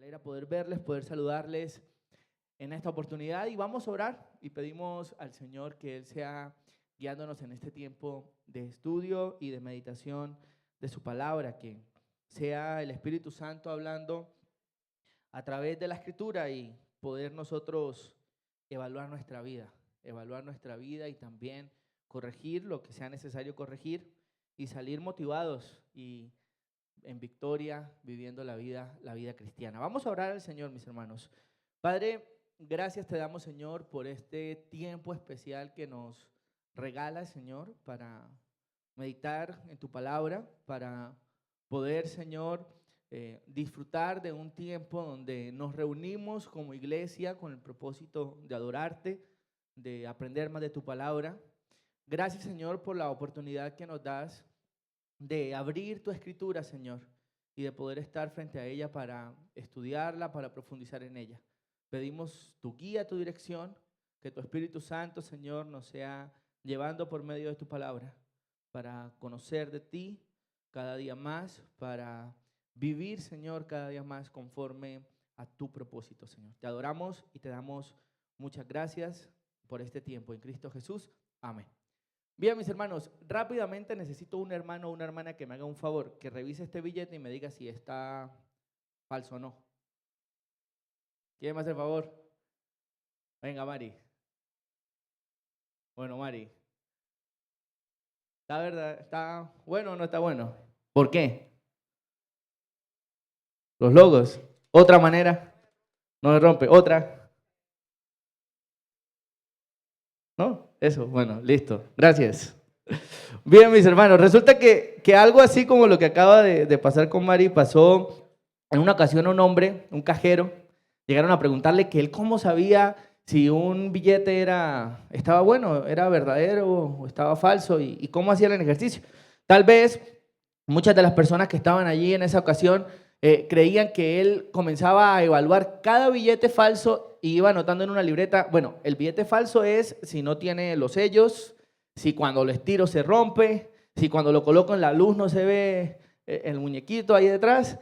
alegra poder verles, poder saludarles en esta oportunidad y vamos a orar y pedimos al Señor que Él sea guiándonos en este tiempo de estudio y de meditación de su palabra, que sea el Espíritu Santo hablando a través de la Escritura y poder nosotros evaluar nuestra vida y también corregir lo que sea necesario corregir y salir motivados y en victoria viviendo la vida cristiana. Vamos a orar al Señor, mis hermanos. Padre, gracias te damos, Señor, por este tiempo especial que nos regala, Señor, para meditar en tu palabra, para poder, Señor, disfrutar de un tiempo donde nos reunimos como iglesia con el propósito de adorarte, de aprender más de tu palabra. Gracias, Señor, por la oportunidad que nos das de abrir tu escritura, Señor, y de poder estar frente a ella para estudiarla, para profundizar en ella. Pedimos tu guía, tu dirección, que tu Espíritu Santo, Señor, nos sea llevando por medio de tu palabra para conocer de ti cada día más, para vivir, Señor, cada día más conforme a tu propósito, Señor. Te adoramos y te damos muchas gracias por este tiempo. En Cristo Jesús, amén. Bien, mis hermanos, rápidamente necesito un hermano o una hermana que me haga un favor, que revise este billete y me diga si está falso o no. ¿Quién me hace el favor? Venga, Mari. Bueno, Mari. ¿Está verdad? ¿Está bueno o no está bueno? ¿Por qué? Los logos. Otra manera. No me rompe. Otra. ¿No? Eso, bueno, listo. Gracias. Bien, mis hermanos, resulta que algo así como lo que acaba de pasar con Mari pasó en una ocasión a un hombre, un cajero. Llegaron a preguntarle que él cómo sabía si un billete estaba bueno, era verdadero o estaba falso y cómo hacía el ejercicio. Tal vez muchas de las personas que estaban allí en esa ocasión creían que él comenzaba a evaluar cada billete falso y iba anotando en una libreta. Bueno, el billete falso es si no tiene los sellos, si cuando lo estiro se rompe, si cuando lo coloco en la luz no se ve el muñequito ahí detrás.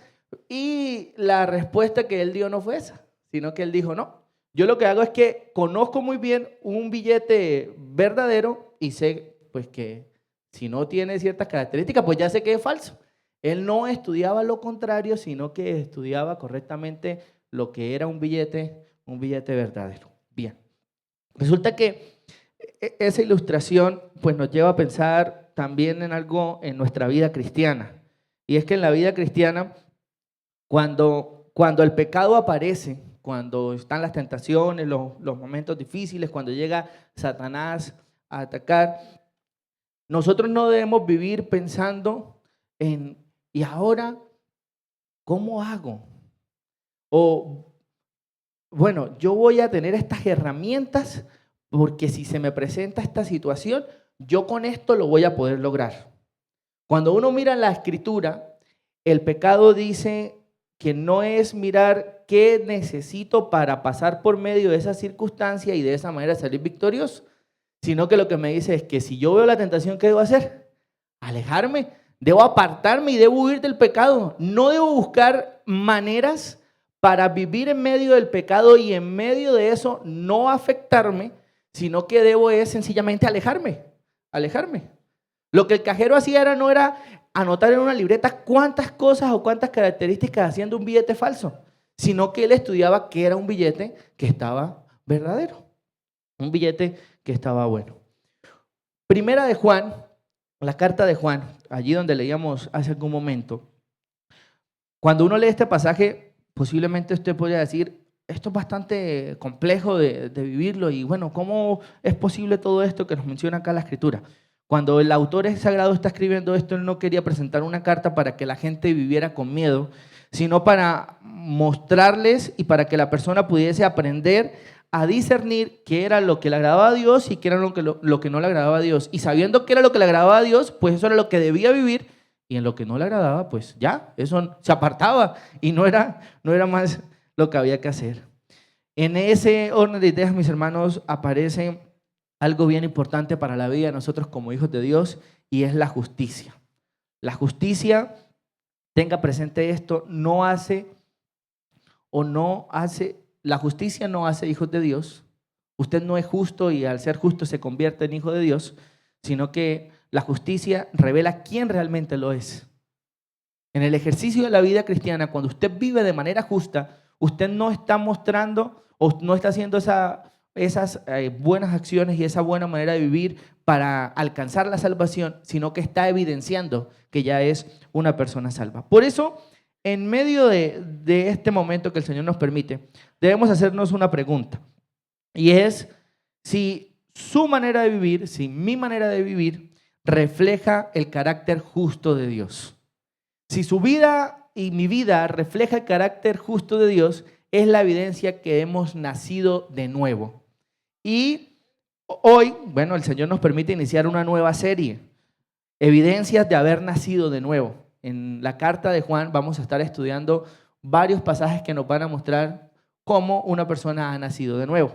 Y la respuesta que él dio no fue esa, sino que él dijo, no, yo lo que hago es que conozco muy bien un billete verdadero y sé pues que si no tiene ciertas características, pues ya sé que es falso. Él no estudiaba lo contrario, sino que estudiaba correctamente lo que era un billete verdadero. Bien, resulta que esa ilustración pues nos lleva a pensar también en algo en nuestra vida cristiana. Y es que en la vida cristiana, cuando el pecado aparece, cuando están las tentaciones, los momentos difíciles, cuando llega Satanás a atacar, nosotros no debemos vivir pensando en, ¿y ahora cómo hago? O, bueno, yo voy a tener estas herramientas porque si se me presenta esta situación, yo con esto lo voy a poder lograr. Cuando uno mira la escritura, el pecado dice que no es mirar qué necesito para pasar por medio de esa circunstancia y de esa manera salir victorioso, sino que lo que me dice es que si yo veo la tentación, ¿qué debo hacer? Alejarme, debo apartarme y debo huir del pecado. No debo buscar maneras para vivir en medio del pecado y en medio de eso no afectarme, sino que debo es sencillamente alejarme. Lo que el cajero hacía no era anotar en una libreta cuántas cosas o cuántas características hacían de un billete falso, sino que él estudiaba que era un billete que estaba verdadero, un billete que estaba bueno. Primera de Juan, la carta de Juan, allí donde leíamos hace algún momento, cuando uno lee este pasaje, posiblemente usted podría decir, esto es bastante complejo de vivirlo y bueno, ¿cómo es posible todo esto que nos menciona acá la Escritura? Cuando el autor sagrado está escribiendo esto, él no quería presentar una carta para que la gente viviera con miedo, sino para mostrarles y para que la persona pudiese aprender a discernir qué era lo que le agradaba a Dios y qué era lo que no le agradaba a Dios. Y sabiendo qué era lo que le agradaba a Dios, pues eso era lo que debía vivir, y en lo que no le agradaba, pues ya, eso se apartaba y no era más lo que había que hacer. En ese orden de ideas, mis hermanos, aparece algo bien importante para la vida de nosotros como hijos de Dios, y es la justicia. La justicia, tenga presente esto, no hace o no hace, la justicia no hace hijos de Dios. Usted no es justo y al ser justo se convierte en hijo de Dios, sino que la justicia revela quién realmente lo es. En el ejercicio de la vida cristiana, cuando usted vive de manera justa, usted no está mostrando o no está haciendo esas buenas acciones y esa buena manera de vivir para alcanzar la salvación, sino que está evidenciando que ya es una persona salva. Por eso, en medio de este momento que el Señor nos permite, debemos hacernos una pregunta. Y es si su manera de vivir, si mi manera de vivir, refleja el carácter justo de Dios. Si su vida y mi vida refleja el carácter justo de Dios, es la evidencia que hemos nacido de nuevo. Y hoy, bueno, el Señor nos permite iniciar una nueva serie, evidencias de haber nacido de nuevo. En la carta de Juan vamos a estar estudiando varios pasajes que nos van a mostrar cómo una persona ha nacido de nuevo.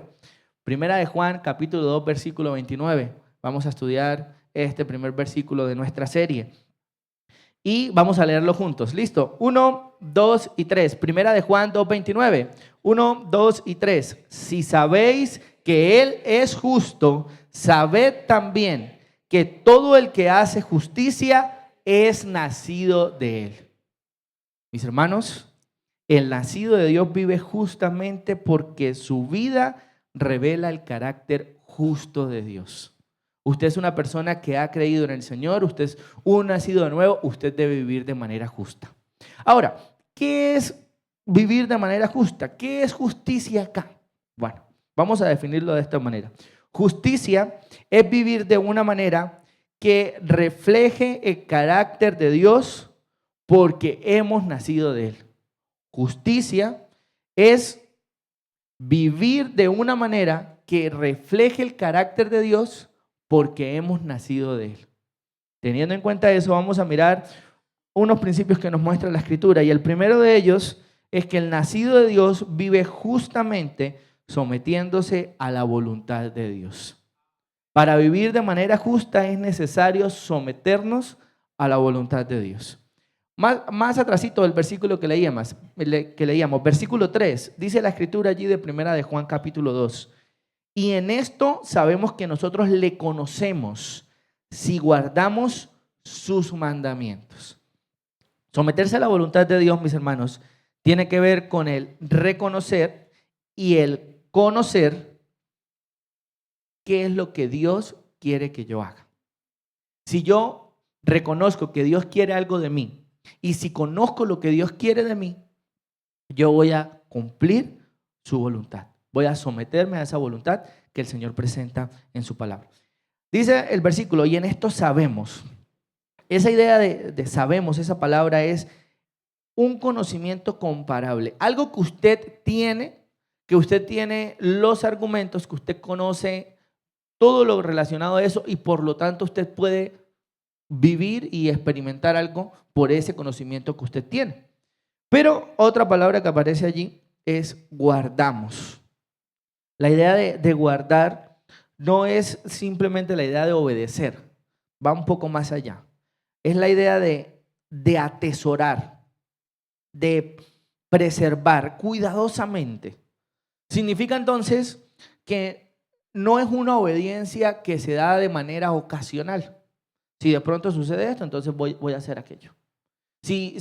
Primera de Juan, capítulo 2, versículo 29. Vamos a estudiar este primer versículo de nuestra serie. Y vamos a leerlo juntos. ¿Listo? 1, 2 y 3. Primera de Juan 2, 29. 1, 2 y 3. Si sabéis que Él es justo, sabed también que todo el que hace justicia es nacido de Él. Mis hermanos, el nacido de Dios vive justamente porque su vida revela el carácter justo de Dios. Usted es una persona que ha creído en el Señor, usted es un nacido de nuevo, usted debe vivir de manera justa. Ahora, ¿qué es vivir de manera justa? ¿Qué es justicia acá? Bueno, vamos a definirlo de esta manera. Justicia es vivir de una manera que refleje el carácter de Dios porque hemos nacido de Él. Justicia es vivir de una manera que refleje el carácter de Dios porque hemos nacido de Él. Teniendo en cuenta eso, vamos a mirar unos principios que nos muestra la Escritura. Y el primero de ellos es que el nacido de Dios vive justamente sometiéndose a la voluntad de Dios. Para vivir de manera justa es necesario someternos a la voluntad de Dios. Más atrasito del versículo que leíamos, versículo 3, dice la Escritura allí de Primera de Juan capítulo 2. Y en esto sabemos que nosotros le conocemos si guardamos sus mandamientos. Someterse a la voluntad de Dios, mis hermanos, tiene que ver con el reconocer y el conocer qué es lo que Dios quiere que yo haga. Si yo reconozco que Dios quiere algo de mí y si conozco lo que Dios quiere de mí, yo voy a cumplir su voluntad. Voy a someterme a esa voluntad que el Señor presenta en su palabra. Dice el versículo, y en esto sabemos. Esa idea de sabemos, esa palabra es un conocimiento comparable. Algo que usted tiene los argumentos, que usted conoce todo lo relacionado a eso y por lo tanto usted puede vivir y experimentar algo por ese conocimiento que usted tiene. Pero otra palabra que aparece allí es guardamos. La idea de guardar no es simplemente la idea de obedecer, va un poco más allá. Es la idea de atesorar, de preservar cuidadosamente. Significa entonces que no es una obediencia que se da de manera ocasional. Si de pronto sucede esto, entonces voy a hacer aquello. Si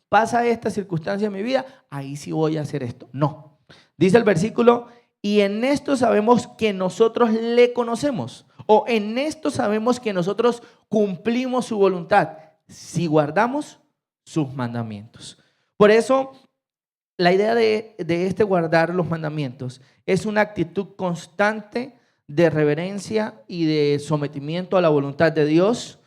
pasa esta circunstancia en mi vida, ahí sí voy a hacer esto. No. Dice el versículo, y en esto sabemos que nosotros le conocemos, o en esto sabemos que nosotros cumplimos su voluntad, si guardamos sus mandamientos. Por eso, la idea de este guardar los mandamientos es una actitud constante de reverencia y de sometimiento a la voluntad de Dios.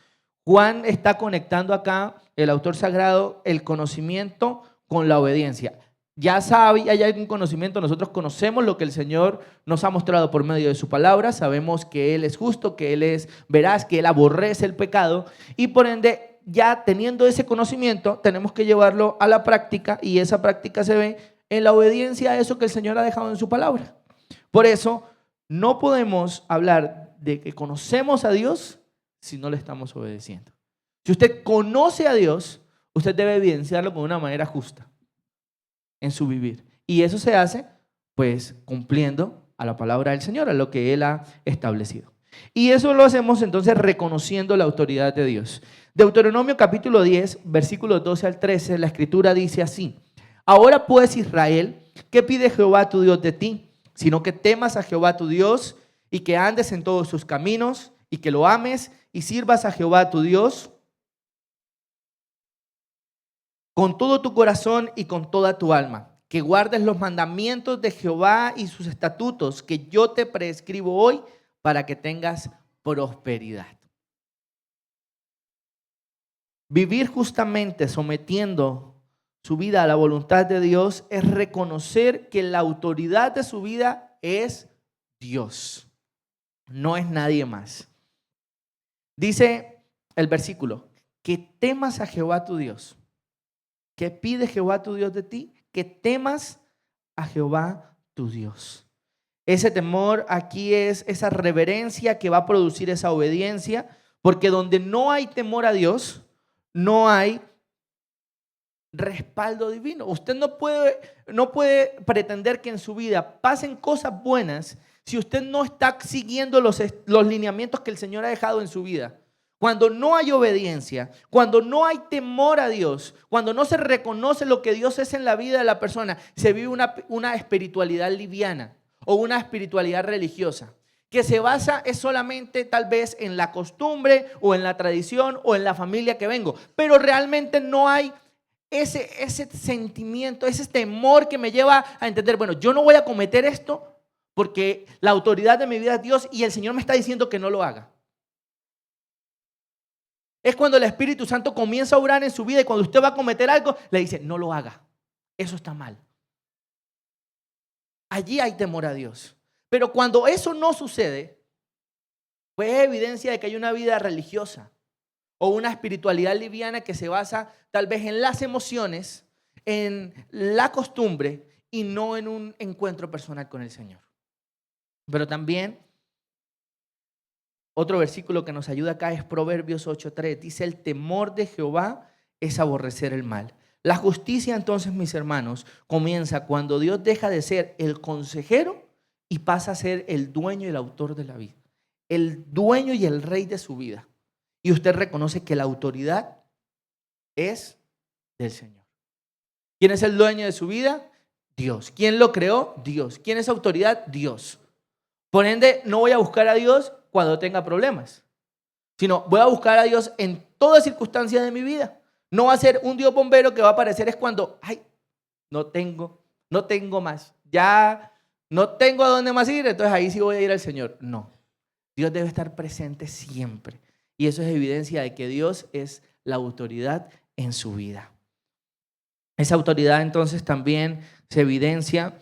Juan está conectando acá, el autor sagrado, el conocimiento con la obediencia. Ya sabe, hay algún conocimiento, nosotros conocemos lo que el Señor nos ha mostrado por medio de su palabra, sabemos que Él es justo, que Él es veraz, que Él aborrece el pecado y por ende, ya teniendo ese conocimiento, tenemos que llevarlo a la práctica y esa práctica se ve en la obediencia a eso que el Señor ha dejado en su palabra. Por eso, no podemos hablar de que conocemos a Dios si no le estamos obedeciendo. Si usted conoce a Dios, usted debe evidenciarlo con una manera justa. en su vivir. Y eso se hace pues cumpliendo a la palabra del Señor, a lo que Él ha establecido. Y eso lo hacemos entonces reconociendo la autoridad de Dios. Deuteronomio capítulo 10, versículos 12 al 13, la escritura dice así: ahora pues, Israel, ¿qué pide Jehová tu Dios de ti? Sino que temas a Jehová tu Dios y que andes en todos sus caminos y que lo ames y sirvas a Jehová tu Dios con todo tu corazón y con toda tu alma, que guardes los mandamientos de Jehová y sus estatutos que yo te prescribo hoy para que tengas prosperidad. Vivir justamente sometiendo su vida a la voluntad de Dios es reconocer que la autoridad de su vida es Dios, no es nadie más. Dice el versículo, que temas a Jehová tu Dios. ¿Qué pide Jehová tu Dios de ti? Que temas a Jehová tu Dios. Ese temor aquí es esa reverencia que va a producir esa obediencia, porque donde no hay temor a Dios, no hay respaldo divino. Usted no puede pretender que en su vida pasen cosas buenas si usted no está siguiendo los lineamientos que el Señor ha dejado en su vida. Cuando no hay obediencia, cuando no hay temor a Dios, cuando no se reconoce lo que Dios es en la vida de la persona, se vive una espiritualidad liviana o una espiritualidad religiosa que se basa es solamente tal vez en la costumbre o en la tradición o en la familia que vengo, pero realmente no hay ese sentimiento, ese temor que me lleva a entender, bueno, yo no voy a cometer esto porque la autoridad de mi vida es Dios y el Señor me está diciendo que no lo haga. Es cuando el Espíritu Santo comienza a obrar en su vida y cuando usted va a cometer algo, le dice, no lo haga, eso está mal. Allí hay temor a Dios. Pero cuando eso no sucede, pues es evidencia de que hay una vida religiosa o una espiritualidad liviana que se basa tal vez en las emociones, en la costumbre y no en un encuentro personal con el Señor. Pero también otro versículo que nos ayuda acá es Proverbios 8:3. Dice, el temor de Jehová es aborrecer el mal. La justicia entonces, mis hermanos, comienza cuando Dios deja de ser el consejero y pasa a ser el dueño y el autor de la vida. El dueño y el rey de su vida. Y usted reconoce que la autoridad es del Señor. ¿Quién es el dueño de su vida? Dios. ¿Quién lo creó? Dios. ¿Quién es autoridad? Dios. Por ende, no voy a buscar a Dios cuando tenga problemas, sino voy a buscar a Dios en toda circunstancia de mi vida. No va a ser un Dios bombero que va a aparecer es cuando, ay, no tengo más, ya no tengo a dónde más ir, entonces ahí sí voy a ir al Señor. No, Dios debe estar presente siempre. Y eso es evidencia de que Dios es la autoridad en su vida. Esa autoridad entonces también se evidencia,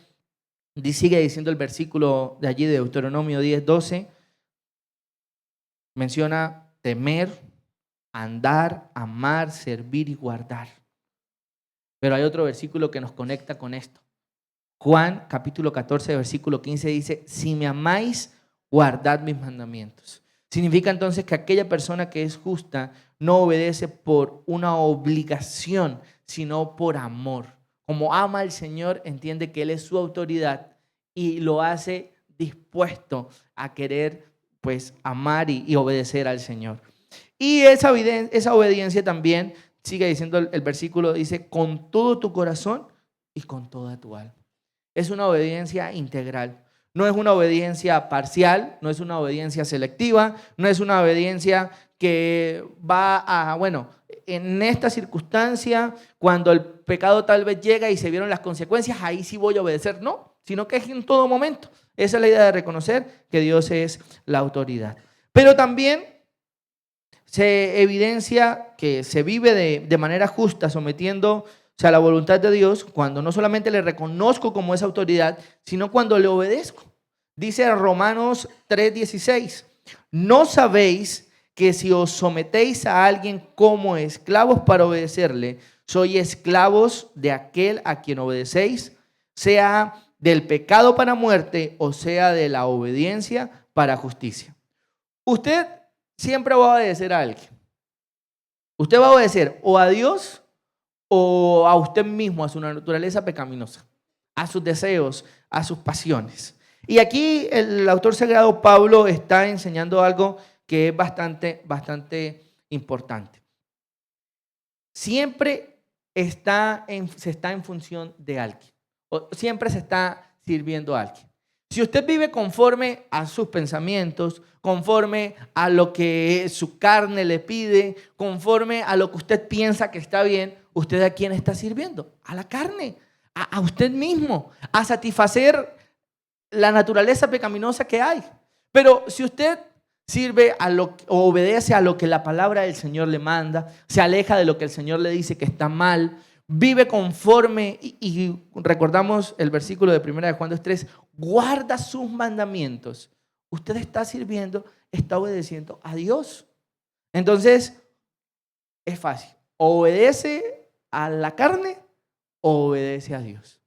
sigue diciendo el versículo de allí de Deuteronomio 10:12, menciona temer, andar, amar, servir y guardar. Pero hay otro versículo que nos conecta con esto. Juan capítulo 14, versículo 15 dice, si me amáis, guardad mis mandamientos. Significa entonces que aquella persona que es justa no obedece por una obligación, sino por amor. Como ama al Señor, entiende que Él es su autoridad y lo hace dispuesto a querer pues amar y obedecer al Señor. Y esa obediencia también, sigue diciendo el versículo, dice, con todo tu corazón y con toda tu alma. Es una obediencia integral. No es una obediencia parcial, no es una obediencia selectiva, no es una obediencia que va a, bueno, en esta circunstancia, cuando el pecado tal vez llega y se vieron las consecuencias, ahí sí voy a obedecer. No, sino que es en todo momento. Esa es la idea de reconocer que Dios es la autoridad. Pero también se evidencia que se vive de manera justa, sometiendo a la voluntad de Dios, cuando no solamente le reconozco como esa autoridad, sino cuando le obedezco. Dice Romanos 3:16, ¿no sabéis que si os sometéis a alguien como esclavos para obedecerle, sois esclavos de aquel a quien obedecéis, sea del pecado para muerte o sea de la obediencia para justicia? Usted siempre va a obedecer a alguien. Usted va a obedecer o a Dios o a usted mismo, a su naturaleza pecaminosa, a sus deseos, a sus pasiones. Y aquí el autor sagrado Pablo está enseñando algo que es bastante importante. Siempre se está en función de alguien, o siempre se está sirviendo a alguien. Si usted vive conforme a sus pensamientos, conforme a lo que su carne le pide, conforme a lo que usted piensa que está bien, ¿usted a quién está sirviendo? A la carne, a usted mismo, a satisfacer la naturaleza pecaminosa que hay. Pero si usted sirve o obedece a lo que la palabra del Señor le manda, se aleja de lo que el Señor le dice que está mal, vive conforme, y recordamos el versículo de 1 de Juan 2:3, guarda sus mandamientos. Usted está sirviendo, está obedeciendo a Dios. Entonces, es fácil. O obedece a la carne o obedece a Dios.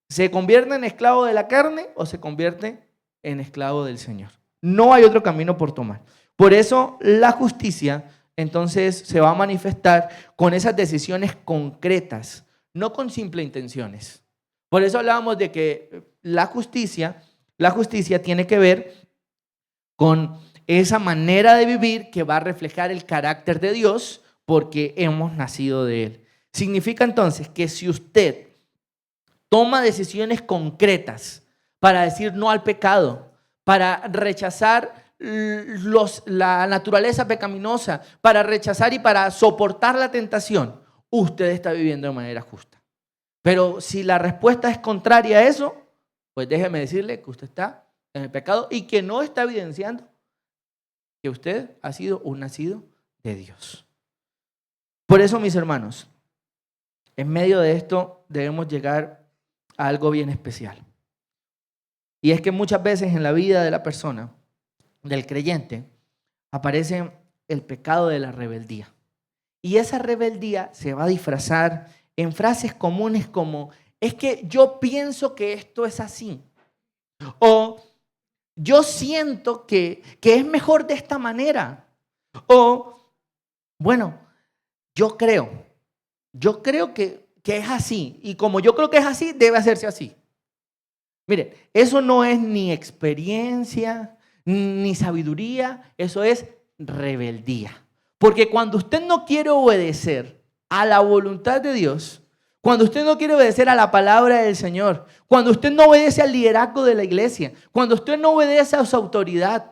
¿Se convierte en esclavo de la carne o se convierte en esclavo del Señor? No hay otro camino por tomar. Por eso la justicia entonces se va a manifestar con esas decisiones concretas, no con simples intenciones. Por eso hablábamos de que la justicia tiene que ver con esa manera de vivir que va a reflejar el carácter de Dios porque hemos nacido de Él. Significa entonces que si usted toma decisiones concretas para decir no al pecado, para rechazar la naturaleza pecaminosa, para rechazar y para soportar la tentación, usted está viviendo de manera justa. Pero si la respuesta es contraria a eso, pues déjeme decirle que usted está en el pecado y que no está evidenciando que usted ha sido un nacido de Dios. Por eso, mis hermanos, en medio de esto debemos llegar a algo bien especial. Y es que muchas veces en la vida de la persona, del creyente, aparece el pecado de la rebeldía. Y esa rebeldía se va a disfrazar en frases comunes como, es que yo pienso que esto es así. O yo siento que es mejor de esta manera. O, bueno, yo creo que es así. Y como yo creo que es así, debe hacerse así. Mire, eso no es ni experiencia, ni sabiduría, eso es rebeldía. Porque cuando usted no quiere obedecer a la voluntad de Dios, cuando usted no quiere obedecer a la palabra del Señor, cuando usted no obedece al liderazgo de la iglesia, cuando usted no obedece a su autoridad,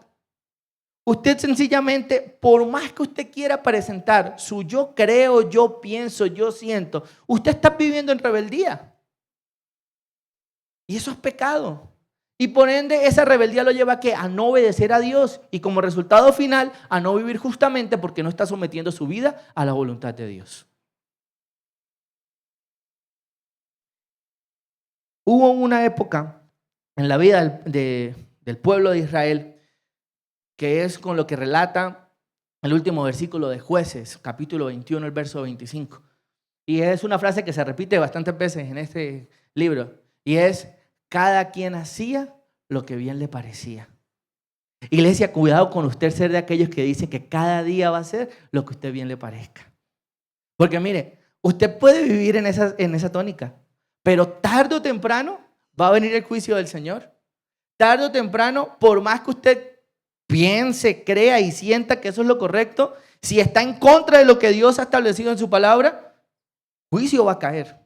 usted sencillamente, por más que usted quiera presentar su yo creo, yo pienso, yo siento, usted está viviendo en rebeldía. Y eso es pecado. Y por ende esa rebeldía lo lleva a no obedecer a Dios y como resultado final a no vivir justamente porque no está sometiendo su vida a la voluntad de Dios. Hubo una época en la vida del pueblo de Israel que es con lo que relata el último versículo de Jueces, capítulo 21, el verso 25. Y es una frase que se repite bastantes veces en este libro. Y es, cada quien hacía lo que bien le parecía. Iglesia, cuidado con usted ser de aquellos que dicen que cada día va a ser lo que a usted bien le parezca. Porque mire, usted puede vivir en esa tónica, pero tarde o temprano va a venir el juicio del Señor. Tarde o temprano, por más que usted piense, crea y sienta que eso es lo correcto, si está en contra de lo que Dios ha establecido en su palabra, juicio va a caer.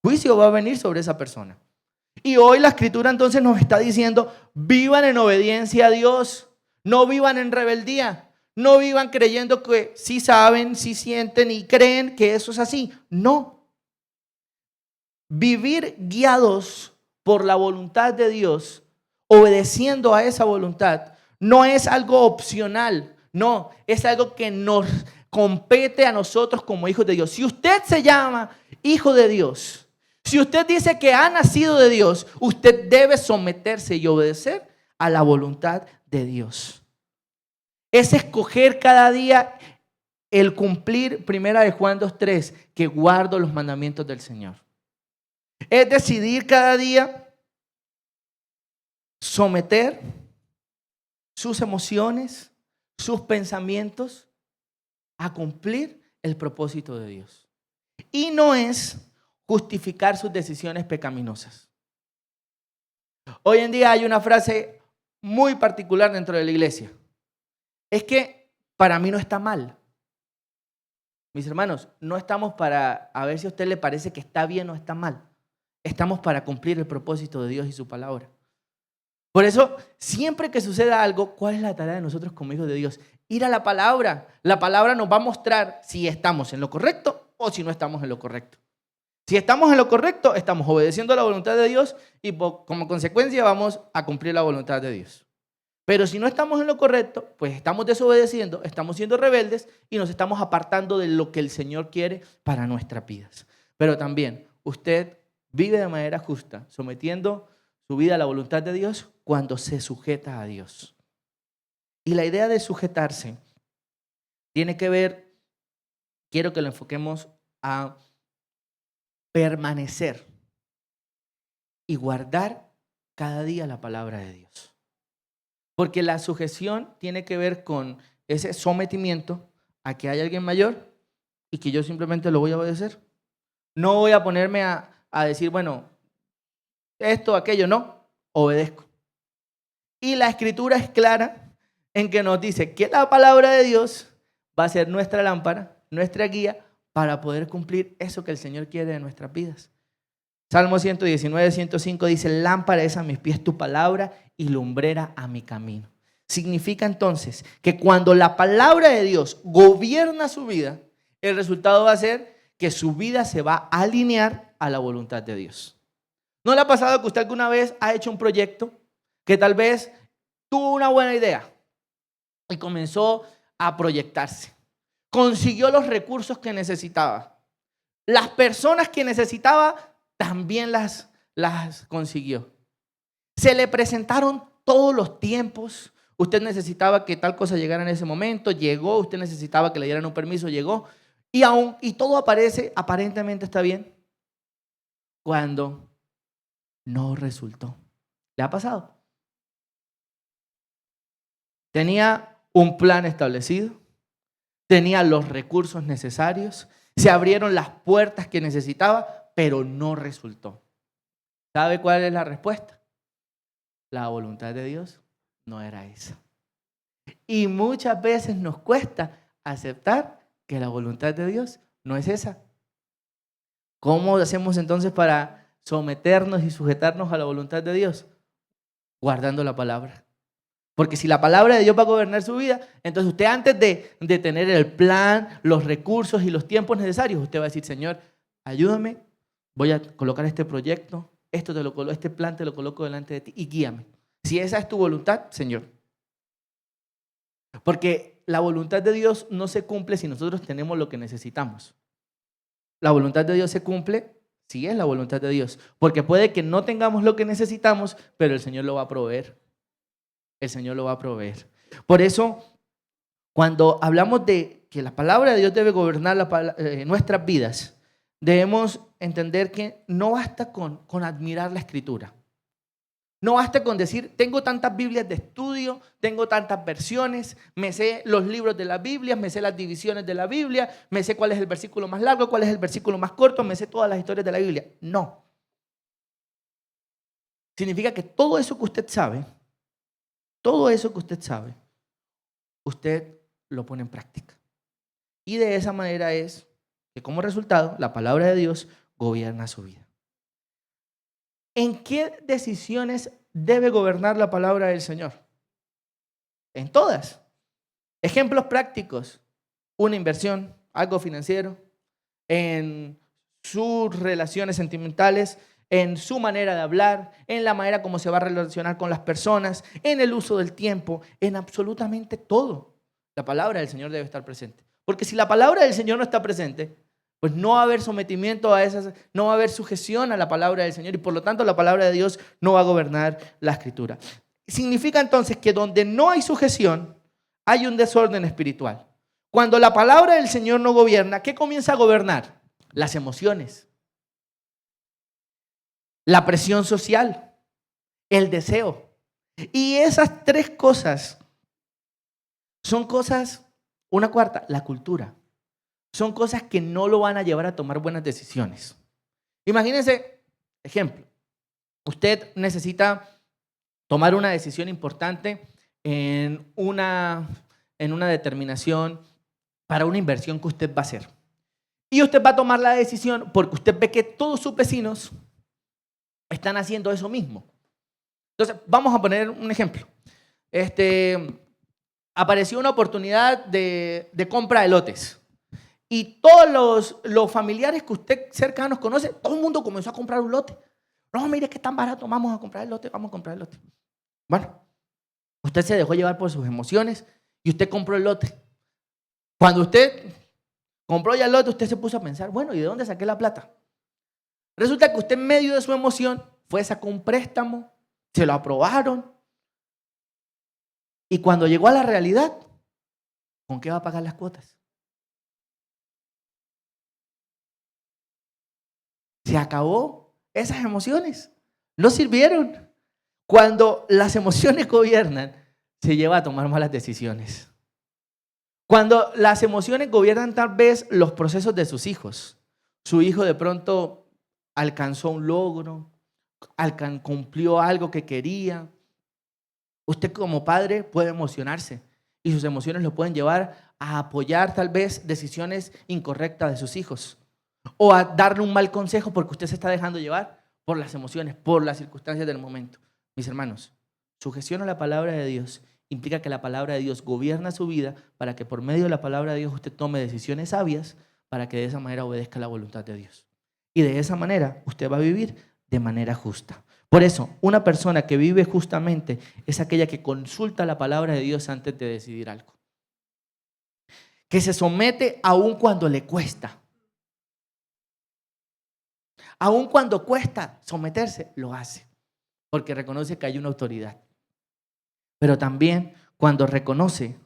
Juicio va a venir sobre esa persona. Y hoy la Escritura entonces nos está diciendo, vivan en obediencia a Dios, no vivan en rebeldía, no vivan creyendo que sí saben, sí sienten y creen que eso es así. No. Vivir guiados por la voluntad de Dios, obedeciendo a esa voluntad, no es algo opcional, no, es algo que nos compete a nosotros como hijos de Dios. Si usted se llama hijo de Dios, si usted dice que ha nacido de Dios, usted debe someterse y obedecer a la voluntad de Dios. Es escoger cada día el cumplir 1 de Juan 2:3, que guardo los mandamientos del Señor. Es decidir cada día someter sus emociones, sus pensamientos a cumplir el propósito de Dios. y no es justificar sus decisiones pecaminosas. Hoy en día hay una frase muy particular dentro de la iglesia. Es que para mí no está mal. Mis hermanos, no estamos para a ver si a usted le parece que está bien o está mal. Estamos para cumplir el propósito de Dios y su palabra. Por eso, siempre que suceda algo, ¿cuál es la tarea de nosotros como hijos de Dios? Ir a la palabra. La palabra nos va a mostrar si estamos en lo correcto o si no estamos en lo correcto. Si estamos en lo correcto, estamos obedeciendo la voluntad de Dios y como consecuencia vamos a cumplir la voluntad de Dios. Pero si no estamos en lo correcto, pues estamos desobedeciendo, estamos siendo rebeldes y nos estamos apartando de lo que el Señor quiere para nuestras vidas. Pero también usted vive de manera justa, sometiendo su vida a la voluntad de Dios cuando se sujeta a Dios. Y la idea de sujetarse tiene que ver, quiero que lo enfoquemos a permanecer y guardar cada día la palabra de Dios. Porque la sujeción tiene que ver con ese sometimiento a que hay alguien mayor y que yo simplemente lo voy a obedecer. No voy a ponerme a decir, bueno, esto, aquello, no, obedezco. Y la escritura es clara en que nos dice que la palabra de Dios va a ser nuestra lámpara, nuestra guía para poder cumplir eso que el Señor quiere de nuestras vidas. Salmo 119, 105 dice, lámpara es a mis pies tu palabra y lumbrera a mi camino. Significa entonces que cuando la palabra de Dios gobierna su vida, el resultado va a ser que su vida se va a alinear a la voluntad de Dios. ¿No le ha pasado que usted alguna vez ha hecho un proyecto que tal vez tuvo una buena idea y comenzó a proyectarse? Consiguió los recursos que necesitaba. Las personas que necesitaba también las consiguió. Se le presentaron todos los tiempos. Usted necesitaba que tal cosa llegara en ese momento, llegó. Usted necesitaba que le dieran un permiso, llegó. Y todo aparentemente está bien, cuando no resultó. ¿Le ha pasado? Tenía un plan establecido, tenía los recursos necesarios, se abrieron las puertas que necesitaba, pero no resultó. ¿Sabe cuál es la respuesta? La voluntad de Dios no era esa. Y muchas veces nos cuesta aceptar que la voluntad de Dios no es esa. ¿Cómo hacemos entonces para someternos y sujetarnos a la voluntad de Dios? Guardando la palabra. Porque si la palabra de Dios va a gobernar su vida, entonces usted antes de tener el plan, los recursos y los tiempos necesarios, usted va a decir, Señor, ayúdame, voy a colocar este proyecto, este plan te lo coloco delante de ti y guíame. Si esa es tu voluntad, Señor. Porque la voluntad de Dios no se cumple si nosotros tenemos lo que necesitamos. La voluntad de Dios se cumple si es la voluntad de Dios. Porque puede que no tengamos lo que necesitamos, pero el Señor lo va a proveer. El Señor lo va a proveer. Por eso, cuando hablamos de que la palabra de Dios debe gobernar nuestras vidas, debemos entender que no basta con admirar la Escritura. No basta con decir, tengo tantas Biblias de estudio, tengo tantas versiones, me sé los libros de la Biblia, me sé las divisiones de la Biblia, me sé cuál es el versículo más largo, cuál es el versículo más corto, me sé todas las historias de la Biblia. No. Significa que todo eso que usted sabe, usted lo pone en práctica. Y de esa manera es que como resultado, la palabra de Dios gobierna su vida. ¿En qué decisiones debe gobernar la palabra del Señor? En todas. Ejemplos prácticos. Una inversión, algo financiero, en sus relaciones sentimentales, en su manera de hablar, en la manera como se va a relacionar con las personas, en el uso del tiempo, en absolutamente todo. La palabra del Señor debe estar presente. Porque si la palabra del Señor no está presente, pues no va a haber sometimiento a esas, no va a haber sujeción a la palabra del Señor y por lo tanto la palabra de Dios no va a gobernar la Escritura. Significa entonces que donde no hay sujeción, hay un desorden espiritual. Cuando la palabra del Señor no gobierna, ¿qué comienza a gobernar? Las emociones, la presión social, el deseo. Y esas tres cosas son cosas, una cuarta, la cultura. son cosas que no lo van a llevar a tomar buenas decisiones. Imagínense, ejemplo, usted necesita tomar una decisión importante en una determinación para una inversión que usted va a hacer. Y usted va a tomar la decisión porque usted ve que todos sus vecinos están haciendo eso mismo. Entonces, vamos a poner un ejemplo. Apareció una oportunidad de compra de lotes. Y todos los familiares que usted cercanos conoce, todo el mundo comenzó a comprar un lote. No, mire que tan barato, vamos a comprar el lote, vamos a comprar el lote. Bueno, usted se dejó llevar por sus emociones y usted compró el lote. Cuando usted compró ya el lote, usted se puso a pensar, bueno, ¿y de dónde saqué la plata? Resulta que usted en medio de su emoción fue, sacó un préstamo, se lo aprobaron. Y cuando llegó a la realidad, ¿con qué va a pagar las cuotas? Se acabó. Esas emociones no sirvieron. Cuando las emociones gobiernan, se lleva a tomar malas decisiones. Cuando las emociones gobiernan tal vez los procesos de sus hijos. Su hijo de pronto alcanzó un logro, cumplió algo que quería. Usted como padre puede emocionarse y sus emociones lo pueden llevar a apoyar tal vez decisiones incorrectas de sus hijos o a darle un mal consejo porque usted se está dejando llevar por las emociones, por las circunstancias del momento. Mis hermanos, sujeción a la palabra de Dios implica que la palabra de Dios gobierna su vida para que por medio de la palabra de Dios usted tome decisiones sabias para que de esa manera obedezca la voluntad de Dios. Y de esa manera usted va a vivir de manera justa. Por eso, una persona que vive justamente es aquella que consulta la palabra de Dios antes de decidir algo. Que se somete aun cuando le cuesta. Aun cuando cuesta someterse, lo hace. Porque reconoce que hay una autoridad. Pero también cuando reconoce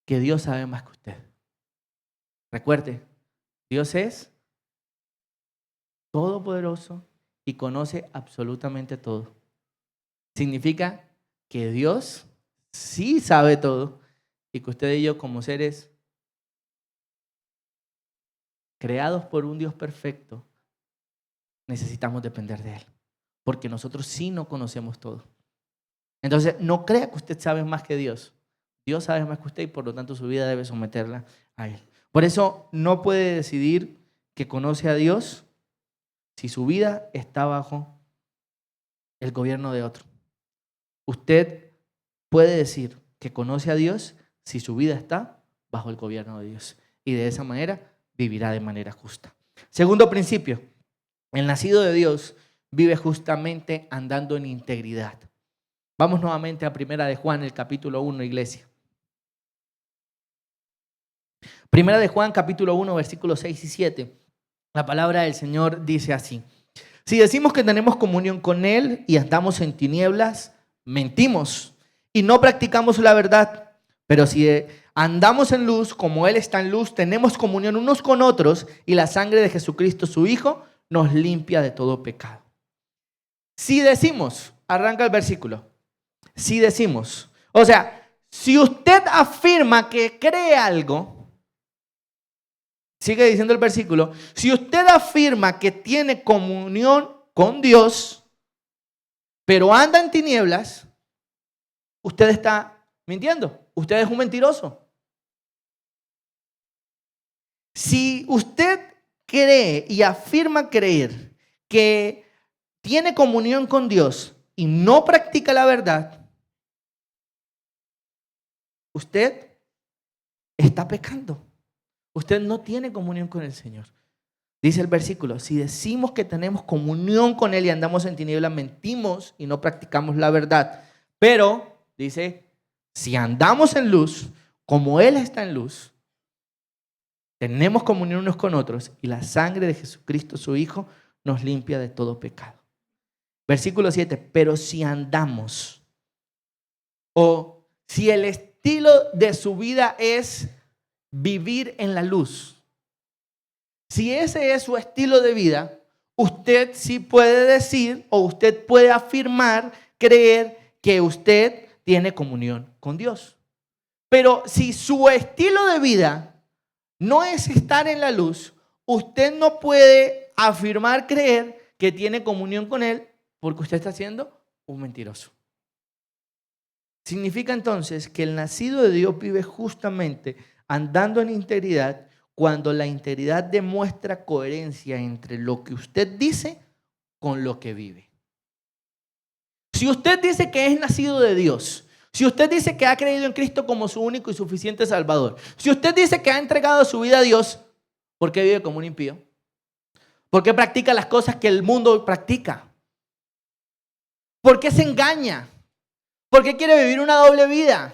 que Dios sabe más que usted. Recuerde, Dios es todopoderoso y conoce absolutamente todo. Significa que Dios sí sabe todo y que usted y yo como seres creados por un Dios perfecto necesitamos depender de Él. Porque nosotros sí no conocemos todo. Entonces, no crea que usted sabe más que Dios. Dios sabe más que usted y por lo tanto su vida debe someterla a Él. Por eso no puede decidir que conoce a Dios si su vida está bajo el gobierno de otro. Usted puede decir que conoce a Dios si su vida está bajo el gobierno de Dios. Y de esa manera vivirá de manera justa. Segundo principio, el nacido de Dios vive justamente andando en integridad. Vamos nuevamente a Primera de Juan, el capítulo 1, iglesia. Primera de Juan, capítulo 1, versículos 6 y 7. La palabra del Señor dice así. Si decimos que tenemos comunión con Él y andamos en tinieblas, mentimos y no practicamos la verdad. Pero si andamos en luz, como Él está en luz, tenemos comunión unos con otros y la sangre de Jesucristo, su Hijo, nos limpia de todo pecado. Si decimos, arranca el versículo. Si decimos, o sea, si usted afirma que cree algo, sigue diciendo el versículo, si usted afirma que tiene comunión con Dios, pero anda en tinieblas, usted está mintiendo, usted es un mentiroso. Si usted cree y afirma creer que tiene comunión con Dios y no practica la verdad, usted está pecando. Usted no tiene comunión con el Señor. Dice el versículo, si decimos que tenemos comunión con Él y andamos en tinieblas, mentimos y no practicamos la verdad. Pero, dice, si andamos en luz, como Él está en luz, tenemos comunión unos con otros y la sangre de Jesucristo, su Hijo, nos limpia de todo pecado. Versículo 7, pero si andamos, o si el estilo de su vida es vivir en la luz, si ese es su estilo de vida, usted sí puede decir o usted puede afirmar, creer que usted tiene comunión con Dios. Pero si su estilo de vida no es estar en la luz, usted no puede afirmar, creer que tiene comunión con Él porque usted está siendo un mentiroso. Significa entonces que el nacido de Dios vive justamente andando en integridad cuando la integridad demuestra coherencia entre lo que usted dice con lo que vive. Si usted dice que es nacido de Dios, si usted dice que ha creído en Cristo como su único y suficiente Salvador, si usted dice que ha entregado su vida a Dios, ¿por qué vive como un impío? ¿Por qué practica las cosas que el mundo practica? ¿Por qué se engaña? ¿Por qué quiere vivir una doble vida?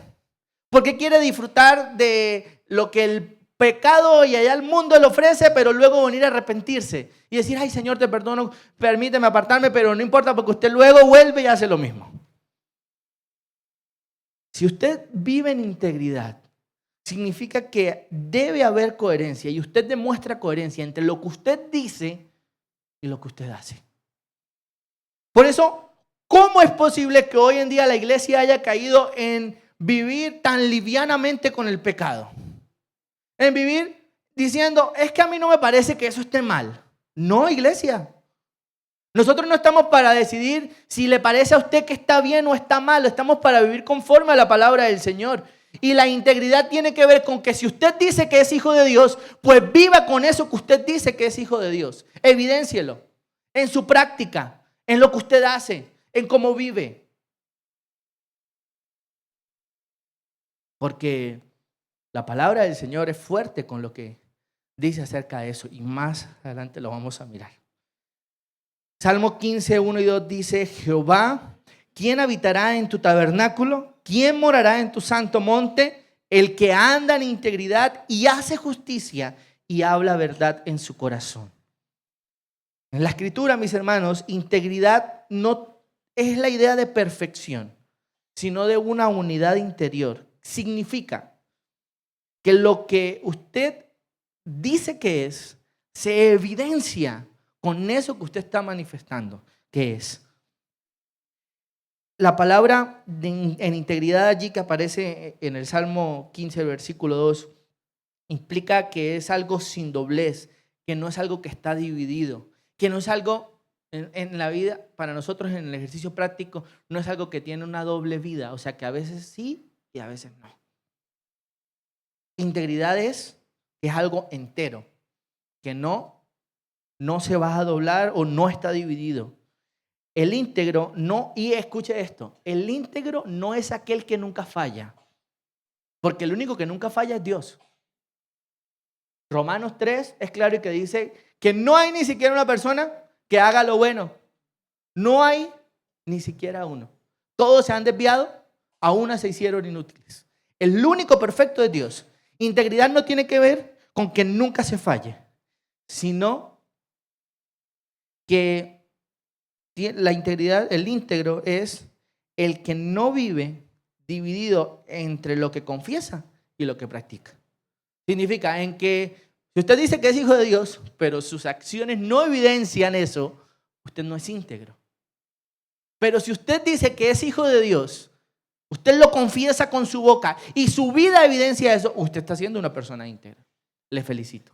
¿Por qué quiere disfrutar de lo que el pecado y allá el mundo le ofrece, pero luego venir a arrepentirse y decir, ay Señor, te perdono, permíteme apartarme, pero no importa porque usted luego vuelve y hace lo mismo? Si usted vive en integridad, significa que debe haber coherencia y usted demuestra coherencia entre lo que usted dice y lo que usted hace. Por eso, ¿cómo es posible que hoy en día la iglesia haya caído en vivir tan livianamente con el pecado? En vivir diciendo, es que a mí no me parece que eso esté mal. No, iglesia. Nosotros no estamos para decidir si le parece a usted que está bien o está mal. Estamos para vivir conforme a la palabra del Señor. Y la integridad tiene que ver con que si usted dice que es hijo de Dios, pues viva con eso que usted dice que es hijo de Dios. Evidéncielo en su práctica, en lo que usted hace, en cómo vive. Porque la palabra del Señor es fuerte con lo que dice acerca de eso. Y más adelante lo vamos a mirar. Salmo 15, 1 y 2 dice, Jehová, ¿quién habitará en tu tabernáculo? ¿Quién morará en tu santo monte? El que anda en integridad y hace justicia y habla verdad en su corazón. En la escritura, mis hermanos, integridad no es la idea de perfección, sino de una unidad interior. Significa que lo que usted dice que es, se evidencia con eso que usted está manifestando, que es. La palabra en integridad allí que aparece en el Salmo 15, versículo 2, implica que es algo sin doblez, que no es algo que está dividido, que no es algo en la vida, para nosotros en el ejercicio práctico, no es algo que tiene una doble vida, o sea que a veces sí y a veces no. Integridad es algo entero, que no se va a doblar o no está dividido. El íntegro no, y escuche esto, el íntegro no es aquel que nunca falla, porque el único que nunca falla es Dios. Romanos 3 es claro y que dice que no hay ni siquiera una persona que haga lo bueno. No hay ni siquiera uno. Todos se han desviado, a una se hicieron inútiles. El único perfecto es Dios. Integridad no tiene que ver con que nunca se falle, sino que la integridad, el íntegro es el que no vive dividido entre lo que confiesa y lo que practica. Significa en que si usted dice que es hijo de Dios, pero sus acciones no evidencian eso, usted no es íntegro. Pero si usted dice que es hijo de Dios, usted lo confiesa con su boca y su vida evidencia eso, usted está siendo una persona íntegra. Le felicito.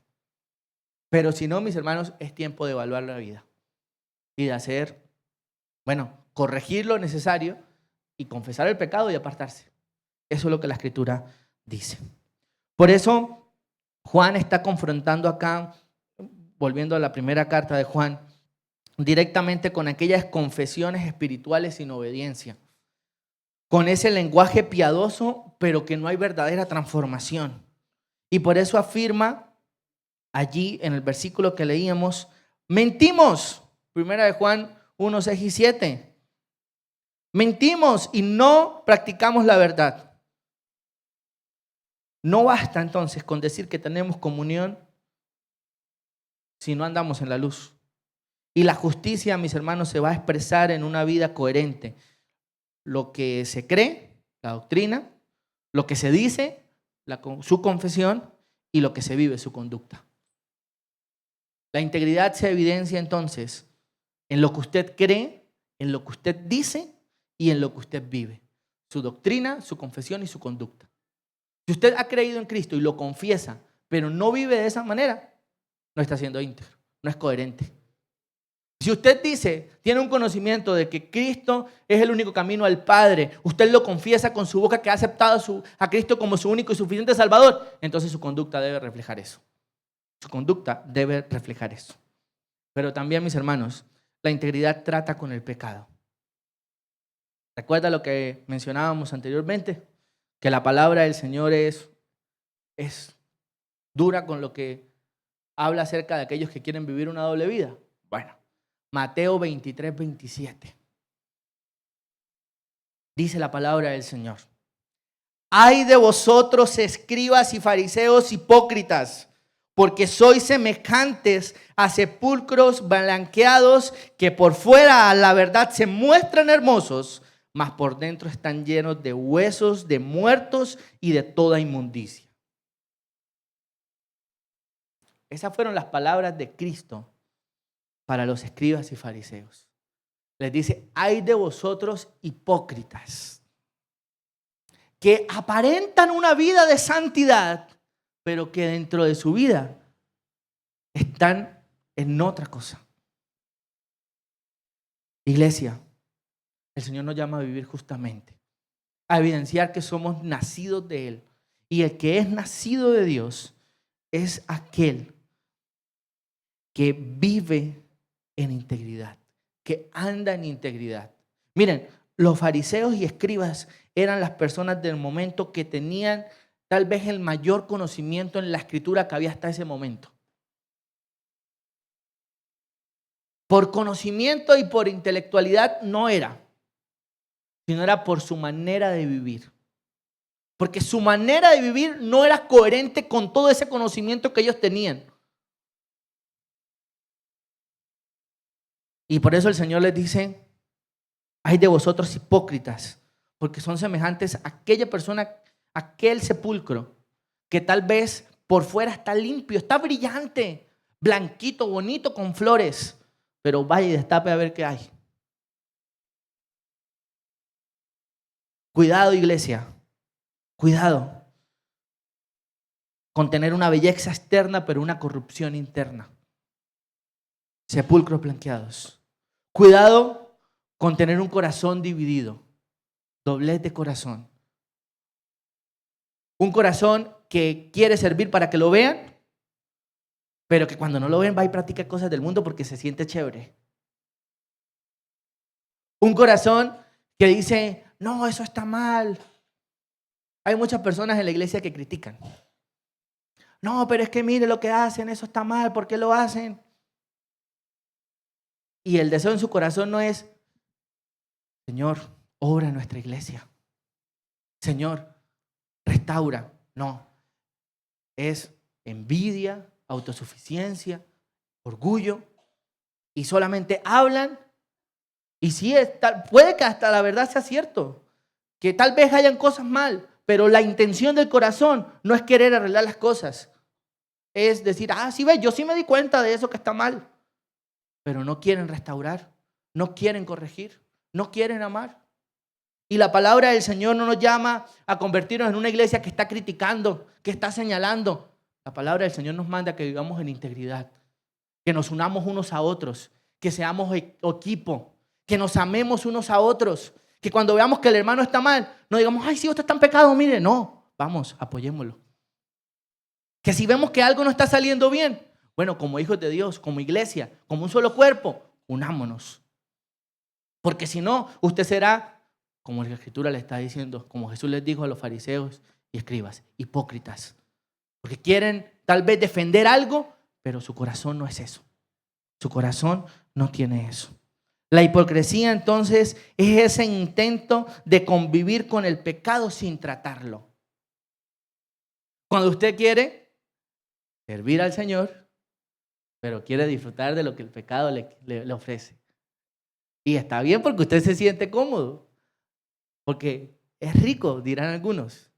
Pero si no, mis hermanos, es tiempo de evaluar la vida y de hacer, corregir lo necesario y confesar el pecado y apartarse. Eso es lo que la Escritura dice. Por eso Juan está confrontando acá, volviendo a la primera carta de Juan, directamente con aquellas confesiones espirituales sin obediencia, con ese lenguaje piadoso, pero que no hay verdadera transformación. Y por eso afirma allí en el versículo que leíamos, mentimos, primera de Juan 1, 6 y 7. Mentimos y no practicamos la verdad. No basta entonces con decir que tenemos comunión si no andamos en la luz. Y la justicia, mis hermanos, se va a expresar en una vida coherente. Lo que se cree, la doctrina, lo que se dice, su confesión y lo que se vive, su conducta. La integridad se evidencia entonces en lo que usted cree, en lo que usted dice y en lo que usted vive. Su doctrina, su confesión y su conducta. Si usted ha creído en Cristo y lo confiesa, pero no vive de esa manera, no está siendo íntegro, no es coherente. Si usted dice, tiene un conocimiento de que Cristo es el único camino al Padre, usted lo confiesa con su boca que ha aceptado a Cristo como su único y suficiente Salvador, entonces su conducta debe reflejar eso. Su conducta debe reflejar eso. Pero también, mis hermanos, la integridad trata con el pecado. ¿Recuerda lo que mencionábamos anteriormente? Que la palabra del Señor es dura con lo que habla acerca de aquellos que quieren vivir una doble vida. Bueno, Mateo 23, 27. Dice la palabra del Señor. Ay de vosotros, escribas y fariseos hipócritas, porque sois semejantes a sepulcros blanqueados que por fuera a la verdad se muestran hermosos, mas por dentro están llenos de huesos de muertos y de toda inmundicia. Esas fueron las palabras de Cristo para los escribas y fariseos. Les dice, ay de vosotros hipócritas, que aparentan una vida de santidad, pero que dentro de su vida están en otra cosa. Iglesia, el Señor nos llama a vivir justamente, a evidenciar que somos nacidos de Él. Y el que es nacido de Dios es aquel que vive en integridad, que anda en integridad. Miren, los fariseos y escribas eran las personas del momento que tenían tal vez el mayor conocimiento en la escritura que había hasta ese momento. Por conocimiento y por intelectualidad no era, sino era por su manera de vivir. Porque su manera de vivir no era coherente con todo ese conocimiento que ellos tenían. Y por eso el Señor les dice, ay de vosotros hipócritas, porque son semejantes a aquella persona, aquel sepulcro, que tal vez por fuera está limpio, está brillante, blanquito, bonito, con flores, pero vaya y destape a ver qué hay. Cuidado, iglesia, cuidado con tener una belleza externa, pero una corrupción interna. Sepulcros blanqueados. Cuidado con tener un corazón dividido, doblez de corazón. Un corazón que quiere servir para que lo vean, pero que cuando no lo ven va y practica cosas del mundo porque se siente chévere. Un corazón que dice, no, eso está mal. Hay muchas personas en la iglesia que critican. No, pero es que mire lo que hacen, eso está mal, ¿por qué lo hacen? Y el deseo en su corazón no es, Señor, obra en nuestra iglesia. Señor, restaura. No, es envidia, autosuficiencia, orgullo. Y solamente hablan. Y sí, puede que hasta la verdad sea cierto, que tal vez hayan cosas mal, pero la intención del corazón no es querer arreglar las cosas. Es decir, sí ves, yo sí me di cuenta de eso que está mal. Pero no quieren restaurar, no quieren corregir, no quieren amar. Y la palabra del Señor no nos llama a convertirnos en una iglesia que está criticando, que está señalando. La palabra del Señor nos manda que vivamos en integridad, que nos unamos unos a otros, que seamos equipo, que nos amemos unos a otros, que cuando veamos que el hermano está mal, no digamos, ay, sí, usted está en pecado, mire, no, vamos, apoyémoslo. Que si vemos que algo no está saliendo bien, bueno, como hijos de Dios, como iglesia, como un solo cuerpo, unámonos. Porque si no, usted será, como la Escritura le está diciendo, como Jesús les dijo a los fariseos y escribas, hipócritas. Porque quieren tal vez defender algo, pero su corazón no es eso. Su corazón no tiene eso. La hipocresía entonces es ese intento de convivir con el pecado sin tratarlo. Cuando usted quiere servir al Señor, pero quiere disfrutar de lo que el pecado le ofrece. Y está bien porque usted se siente cómodo. Porque es rico, dirán algunos.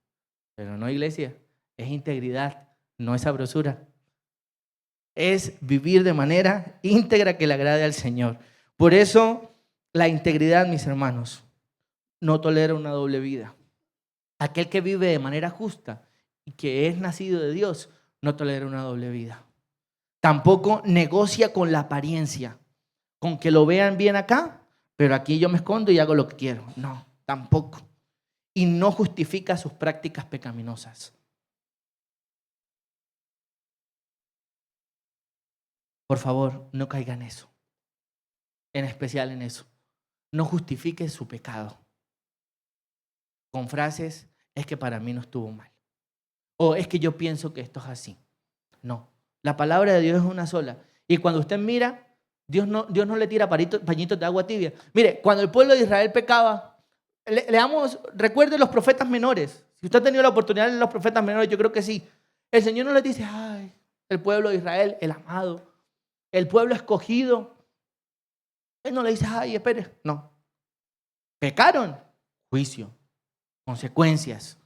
Pero no, iglesia, es integridad, no es sabrosura. Es vivir de manera íntegra que le agrade al Señor. Por eso, la integridad, mis hermanos, no tolera una doble vida. Aquel que vive de manera justa y que es nacido de Dios, no tolera una doble vida. Tampoco negocia con la apariencia, con que lo vean bien acá, pero aquí yo me escondo y hago lo que quiero. No, tampoco. Y no justifica sus prácticas pecaminosas. Por favor, no caiga en eso. En especial en eso. No justifique su pecado con frases, es que para mí no estuvo mal. O es que yo pienso que esto es así. No. La palabra de Dios es una sola. Y cuando usted mira, Dios no le tira pañitos de agua tibia. Mire, cuando el pueblo de Israel pecaba, recuerde los profetas menores. Si usted ha tenido la oportunidad de leer los profetas menores, yo creo que sí. El Señor no les dice, ay, el pueblo de Israel, el amado, el pueblo escogido. Él no le dice, ay, espere. No. Pecaron. Juicio. Consecuencias.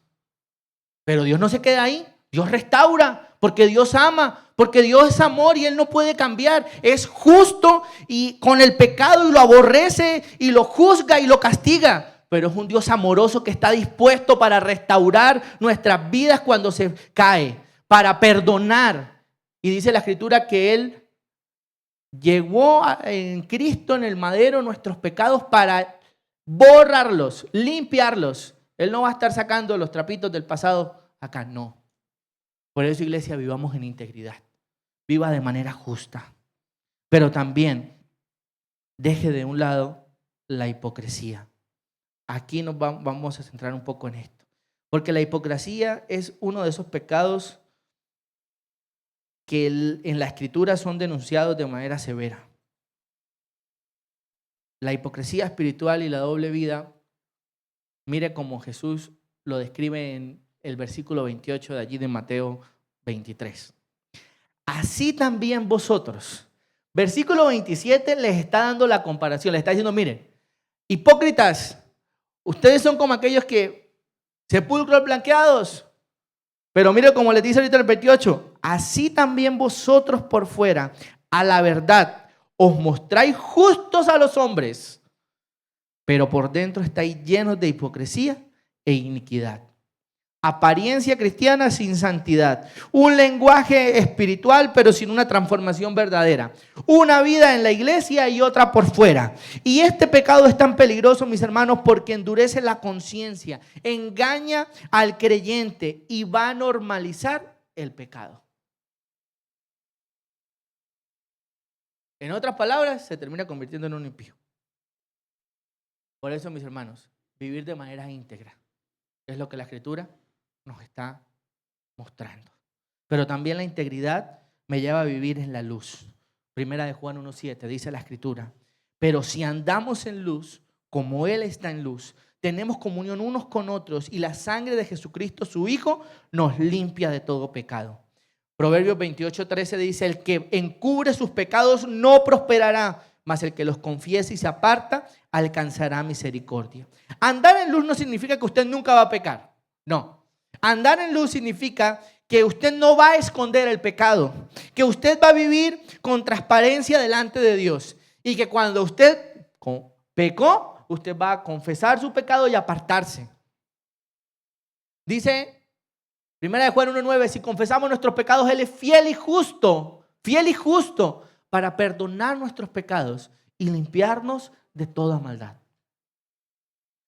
Pero Dios no se queda ahí. Dios restaura, porque Dios ama, porque Dios es amor y Él no puede cambiar. Es justo y con el pecado y lo aborrece y lo juzga y lo castiga. Pero es un Dios amoroso que está dispuesto para restaurar nuestras vidas cuando se cae, para perdonar. Y dice la Escritura que Él llevó en Cristo en el madero nuestros pecados para borrarlos, limpiarlos. Él no va a estar sacando los trapitos del pasado acá, no. Por eso, iglesia, vivamos en integridad. Viva de manera justa. Pero también deje de un lado la hipocresía. Aquí nos vamos a centrar un poco en esto. Porque la hipocresía es uno de esos pecados que en la Escritura son denunciados de manera severa. La hipocresía espiritual y la doble vida, mire cómo Jesús lo describe en el versículo 28 de allí de Mateo 23. Así también vosotros. Versículo 27 les está dando la comparación. Les está diciendo, miren, hipócritas, ustedes son como aquellos que sepulcros blanqueados. Pero mire como les dice ahorita el 28. Así también vosotros por fuera, a la verdad, os mostráis justos a los hombres, pero por dentro estáis llenos de hipocresía e iniquidad. Apariencia cristiana sin santidad. Un lenguaje espiritual pero sin una transformación verdadera. Una vida en la iglesia y otra por fuera. Y este pecado es tan peligroso, mis hermanos, porque endurece la conciencia, engaña al creyente y va a normalizar el pecado. En otras palabras, se termina convirtiendo en un impío. Por eso, mis hermanos, vivir de manera íntegra es lo que la Escritura nos está mostrando. Pero también la integridad me lleva a vivir en la luz. Primera de Juan 1:7 dice la Escritura: pero si andamos en luz, como Él está en luz, tenemos comunión unos con otros y la sangre de Jesucristo, su Hijo, nos limpia de todo pecado. Proverbios 28:13 dice: el que encubre sus pecados no prosperará, mas el que los confiese y se aparta alcanzará misericordia. Andar en luz no significa que usted nunca va a pecar. No. Andar en luz significa que usted no va a esconder el pecado, que usted va a vivir con transparencia delante de Dios y que cuando usted pecó, usted va a confesar su pecado y apartarse. Dice 1 Juan 1:9, si confesamos nuestros pecados, Él es fiel y justo para perdonar nuestros pecados y limpiarnos de toda maldad.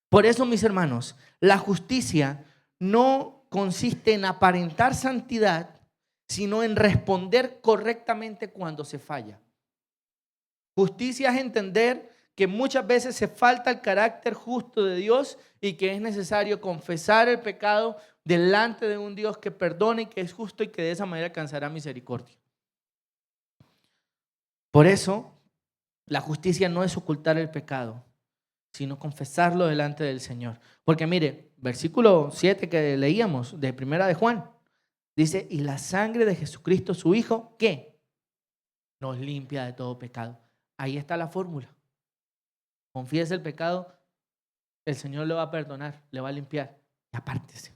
Por eso, mis hermanos, la justicia no consiste en aparentar santidad, sino en responder correctamente cuando se falla. Justicia es entender que muchas veces se falta el carácter justo de Dios y que es necesario confesar el pecado delante de un Dios que perdona y que es justo y que de esa manera alcanzará misericordia. Por eso, la justicia no es ocultar el pecado, sino confesarlo delante del Señor. Porque mire, versículo 7 que leíamos de Primera de Juan, dice, y la sangre de Jesucristo, su Hijo, ¿qué? Nos limpia de todo pecado. Ahí está la fórmula. Confiese el pecado, el Señor le va a perdonar, le va a limpiar. Y apártese.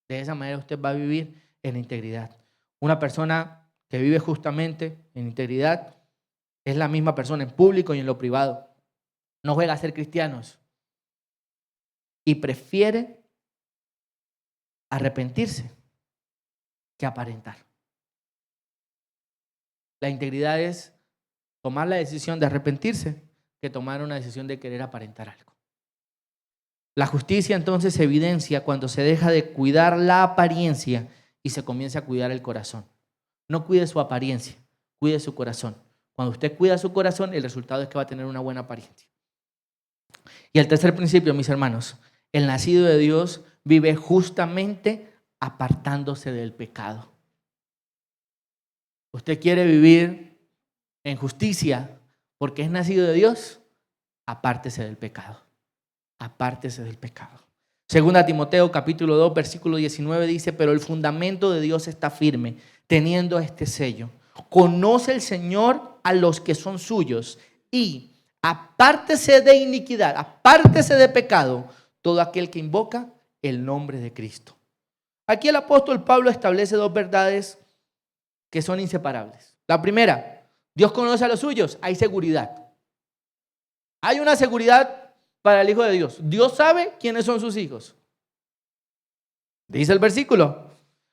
De esa manera usted va a vivir en integridad. Una persona que vive justamente en integridad es la misma persona en público y en lo privado. No juega a ser cristianos y prefiere arrepentirse que aparentar. La integridad es tomar la decisión de arrepentirse que tomar una decisión de querer aparentar algo. La justicia entonces se evidencia cuando se deja de cuidar la apariencia y se comienza a cuidar el corazón. No cuide su apariencia, cuide su corazón. Cuando usted cuida su corazón, el resultado es que va a tener una buena apariencia. Y el tercer principio, mis hermanos, el nacido de Dios vive justamente apartándose del pecado. Usted quiere vivir en justicia porque es nacido de Dios, apártese del pecado. Apártese del pecado. Segunda Timoteo capítulo 2 versículo 19 dice, pero el fundamento de Dios está firme, teniendo este sello. Conoce el Señor a los que son suyos y apártese de iniquidad, apártese de pecado, todo aquel que invoca el nombre de Cristo. Aquí el apóstol Pablo establece dos verdades que son inseparables. La primera, Dios conoce a los suyos, hay seguridad. Hay una seguridad para el Hijo de Dios. Dios sabe quiénes son sus hijos. Dice el versículo,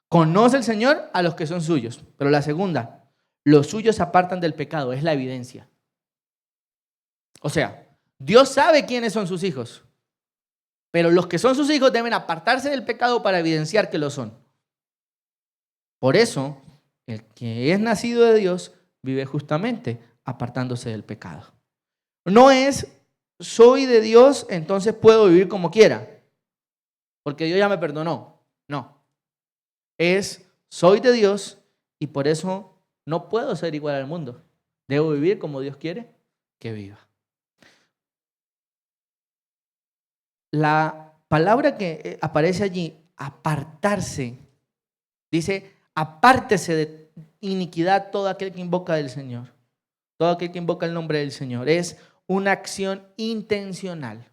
conoce el Señor a los que son suyos. Pero la segunda, los suyos se apartan del pecado, es la evidencia. O sea, Dios sabe quiénes son sus hijos, pero los que son sus hijos deben apartarse del pecado para evidenciar que lo son. Por eso, el que es nacido de Dios vive justamente apartándose del pecado. No es, soy de Dios, entonces puedo vivir como quiera, porque Dios ya me perdonó. No. Es, soy de Dios y por eso no puedo ser igual al mundo. Debo vivir como Dios quiere que viva. La palabra que aparece allí, apartarse, dice, apártese de iniquidad todo aquel que invoca del Señor. Todo aquel que invoca el nombre del Señor. Es una acción intencional.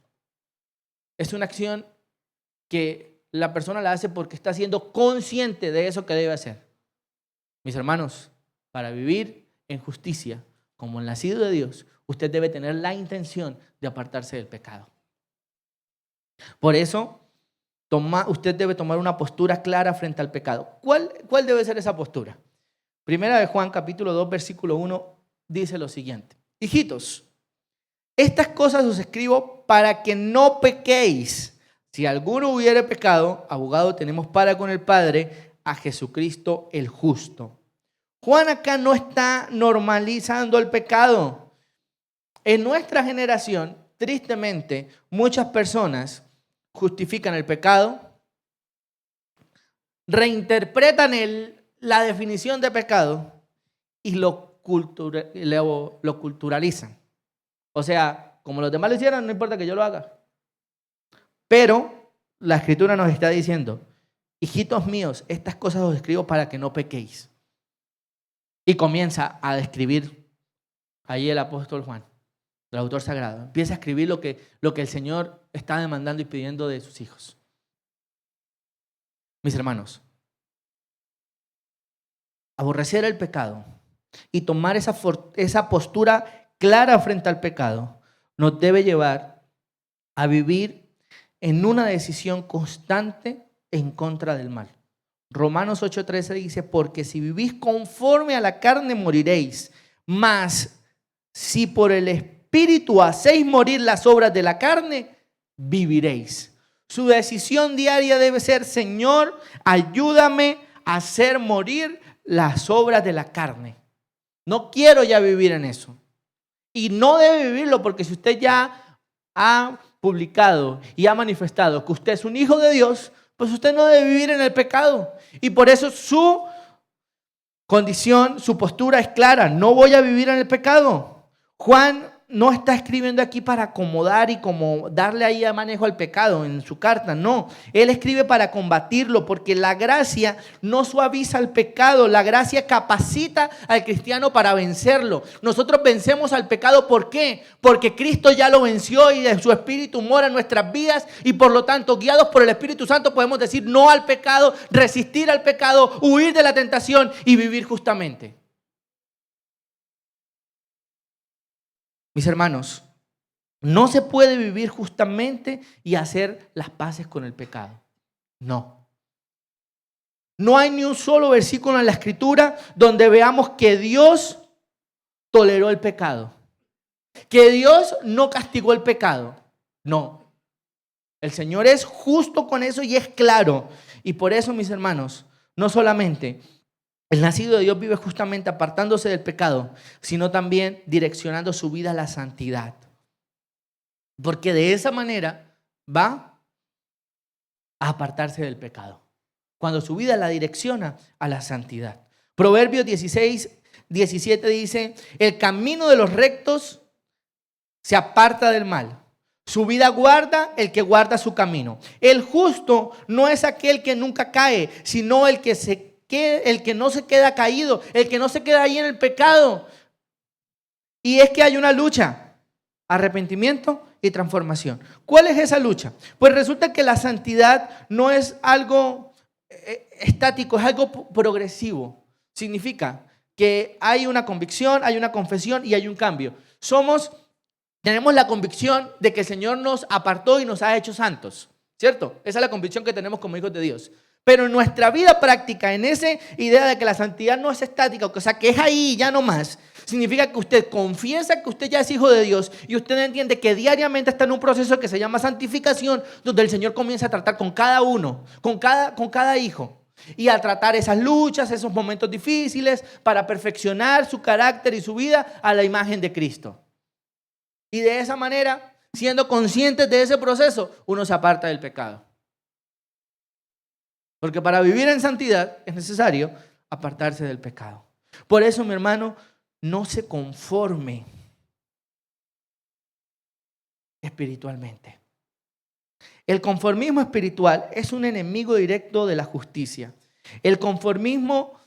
Es una acción que la persona la hace porque está siendo consciente de eso que debe hacer. Mis hermanos, para vivir en justicia como el nacido de Dios, usted debe tener la intención de apartarse del pecado. Por eso, usted debe tomar una postura clara frente al pecado. ¿Cuál debe ser esa postura? Primera de Juan, capítulo 2, versículo 1, dice lo siguiente. Hijitos, estas cosas os escribo para que no pequéis. Si alguno hubiere pecado, abogado tenemos para con el Padre, a Jesucristo el justo. Juan acá no está normalizando el pecado. En nuestra generación, tristemente, muchas personas justifican el pecado, reinterpretan la definición de pecado y lo culturalizan. O sea, como los demás lo hicieron, no importa que yo lo haga. Pero la Escritura nos está diciendo, hijitos míos, estas cosas os escribo para que no pequéis. Y comienza a describir ahí el apóstol Juan, el autor sagrado. Empieza a escribir lo que el Señor está demandando y pidiendo de sus hijos. Mis hermanos, aborrecer el pecado y tomar esa postura clara frente al pecado nos debe llevar a vivir en una decisión constante en contra del mal. Romanos 8:13 dice, porque si vivís conforme a la carne moriréis, mas si por el Espíritu hacéis morir las obras de la carne, viviréis. Su decisión diaria debe ser, Señor, ayúdame a hacer morir las obras de la carne. No quiero ya vivir en eso. Y no debe vivirlo porque si usted ya ha publicado y ha manifestado que usted es un hijo de Dios, pues usted no debe vivir en el pecado. Y por eso su condición, su postura es clara. No voy a vivir en el pecado. Juan no está escribiendo aquí para acomodar y como darle ahí a manejo al pecado en su carta. No, él escribe para combatirlo porque la gracia no suaviza el pecado. La gracia capacita al cristiano para vencerlo. Nosotros vencemos al pecado, ¿por qué? Porque Cristo ya lo venció y de su Espíritu mora en nuestras vidas y por lo tanto, guiados por el Espíritu Santo, podemos decir no al pecado, resistir al pecado, huir de la tentación y vivir justamente. Mis hermanos, no se puede vivir justamente y hacer las paces con el pecado. No. No hay ni un solo versículo en la Escritura donde veamos que Dios toleró el pecado. Que Dios no castigó el pecado. No. El Señor es justo con eso y es claro. Y por eso, mis hermanos, no solamente el nacido de Dios vive justamente apartándose del pecado, sino también direccionando su vida a la santidad. Porque de esa manera va a apartarse del pecado. Cuando su vida la direcciona a la santidad. Proverbios 16:17 dice: el camino de los rectos se aparta del mal. Su vida guarda el que guarda su camino. El justo no es aquel que nunca cae, sino el que no se queda caído, el que no se queda ahí en el pecado. Y es que hay una lucha: arrepentimiento y transformación. ¿Cuál es esa lucha? Pues resulta que la santidad no es algo estático, es algo progresivo. Significa que hay una convicción, hay una confesión y hay un cambio. Tenemos la convicción de que el Señor nos apartó y nos ha hecho santos, ¿cierto? Esa es la convicción que tenemos como hijos de Dios. Pero en nuestra vida práctica, en esa idea de que la santidad no es estática, o sea, que es ahí y ya no más, significa que usted confiesa que usted ya es hijo de Dios y usted entiende que diariamente está en un proceso que se llama santificación, donde el Señor comienza a tratar con cada uno, con cada hijo, y a tratar esas luchas, esos momentos difíciles, para perfeccionar su carácter y su vida a la imagen de Cristo. Y de esa manera, siendo conscientes de ese proceso, uno se aparta del pecado. Porque para vivir en santidad es necesario apartarse del pecado. Por eso, mi hermano, no se conforme espiritualmente. El conformismo espiritual es un enemigo directo de la justicia. El conformismo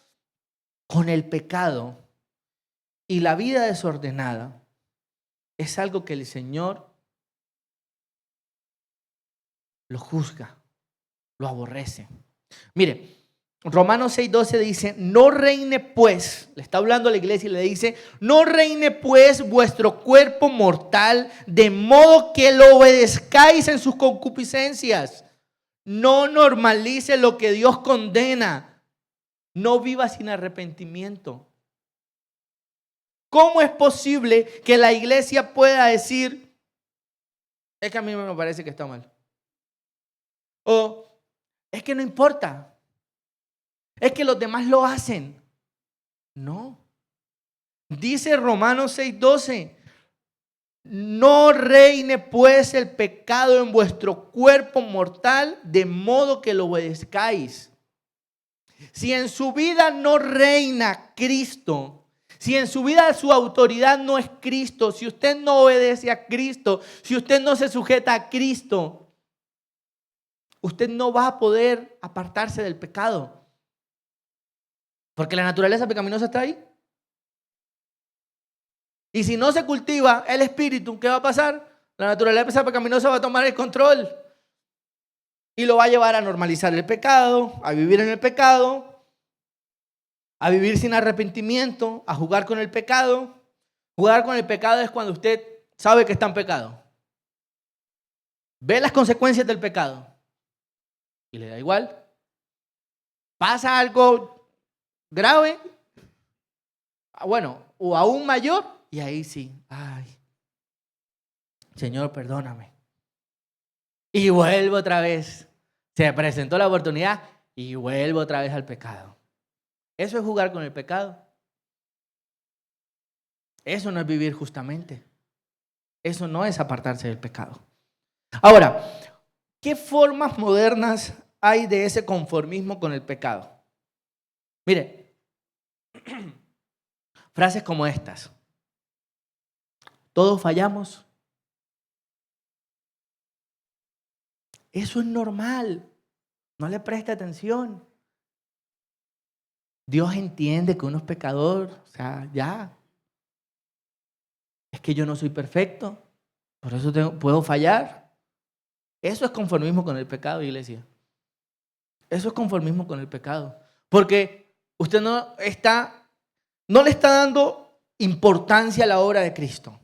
con el pecado y la vida desordenada es algo que el Señor lo juzga, lo aborrece. Mire, Romanos 6:12 dice: no reine pues, le está hablando a la iglesia y le dice: no reine pues vuestro cuerpo mortal, de modo que lo obedezcáis en sus concupiscencias. No normalice lo que Dios condena. No viva sin arrepentimiento. ¿Cómo es posible que la iglesia pueda decir: es que a mí me parece que está mal? O es que no importa. Es que los demás lo hacen. No. Dice Romanos 6:12: no reine pues el pecado en vuestro cuerpo mortal, de modo que lo obedezcáis. Si en su vida no reina Cristo, si en su vida su autoridad no es Cristo, si usted no obedece a Cristo, si usted no se sujeta a Cristo, usted no va a poder apartarse del pecado. Porque la naturaleza pecaminosa está ahí. Y si no se cultiva el espíritu, ¿qué va a pasar? La naturaleza pecaminosa va a tomar el control y lo va a llevar a normalizar el pecado, a vivir en el pecado, a vivir sin arrepentimiento, a jugar con el pecado. Jugar con el pecado es cuando usted sabe que está en pecado, ve las consecuencias del pecado y le da igual. Pasa algo grave, bueno, o aún mayor, y ahí sí, ay, Señor, perdóname. Y vuelvo otra vez. Se presentó la oportunidad y vuelvo otra vez al pecado. Eso es jugar con el pecado. Eso no es vivir justamente. Eso no es apartarse del pecado. Ahora, ¿qué formas modernas hay de ese conformismo con el pecado? Mire, frases como estas: todos fallamos. Eso es normal. No le preste atención. Dios entiende que uno es pecador. O sea, ya. Es que yo no soy perfecto. Por eso puedo fallar. Eso es conformismo con el pecado, iglesia. Eso es conformismo con el pecado. Porque usted no le está dando importancia a la obra de Cristo.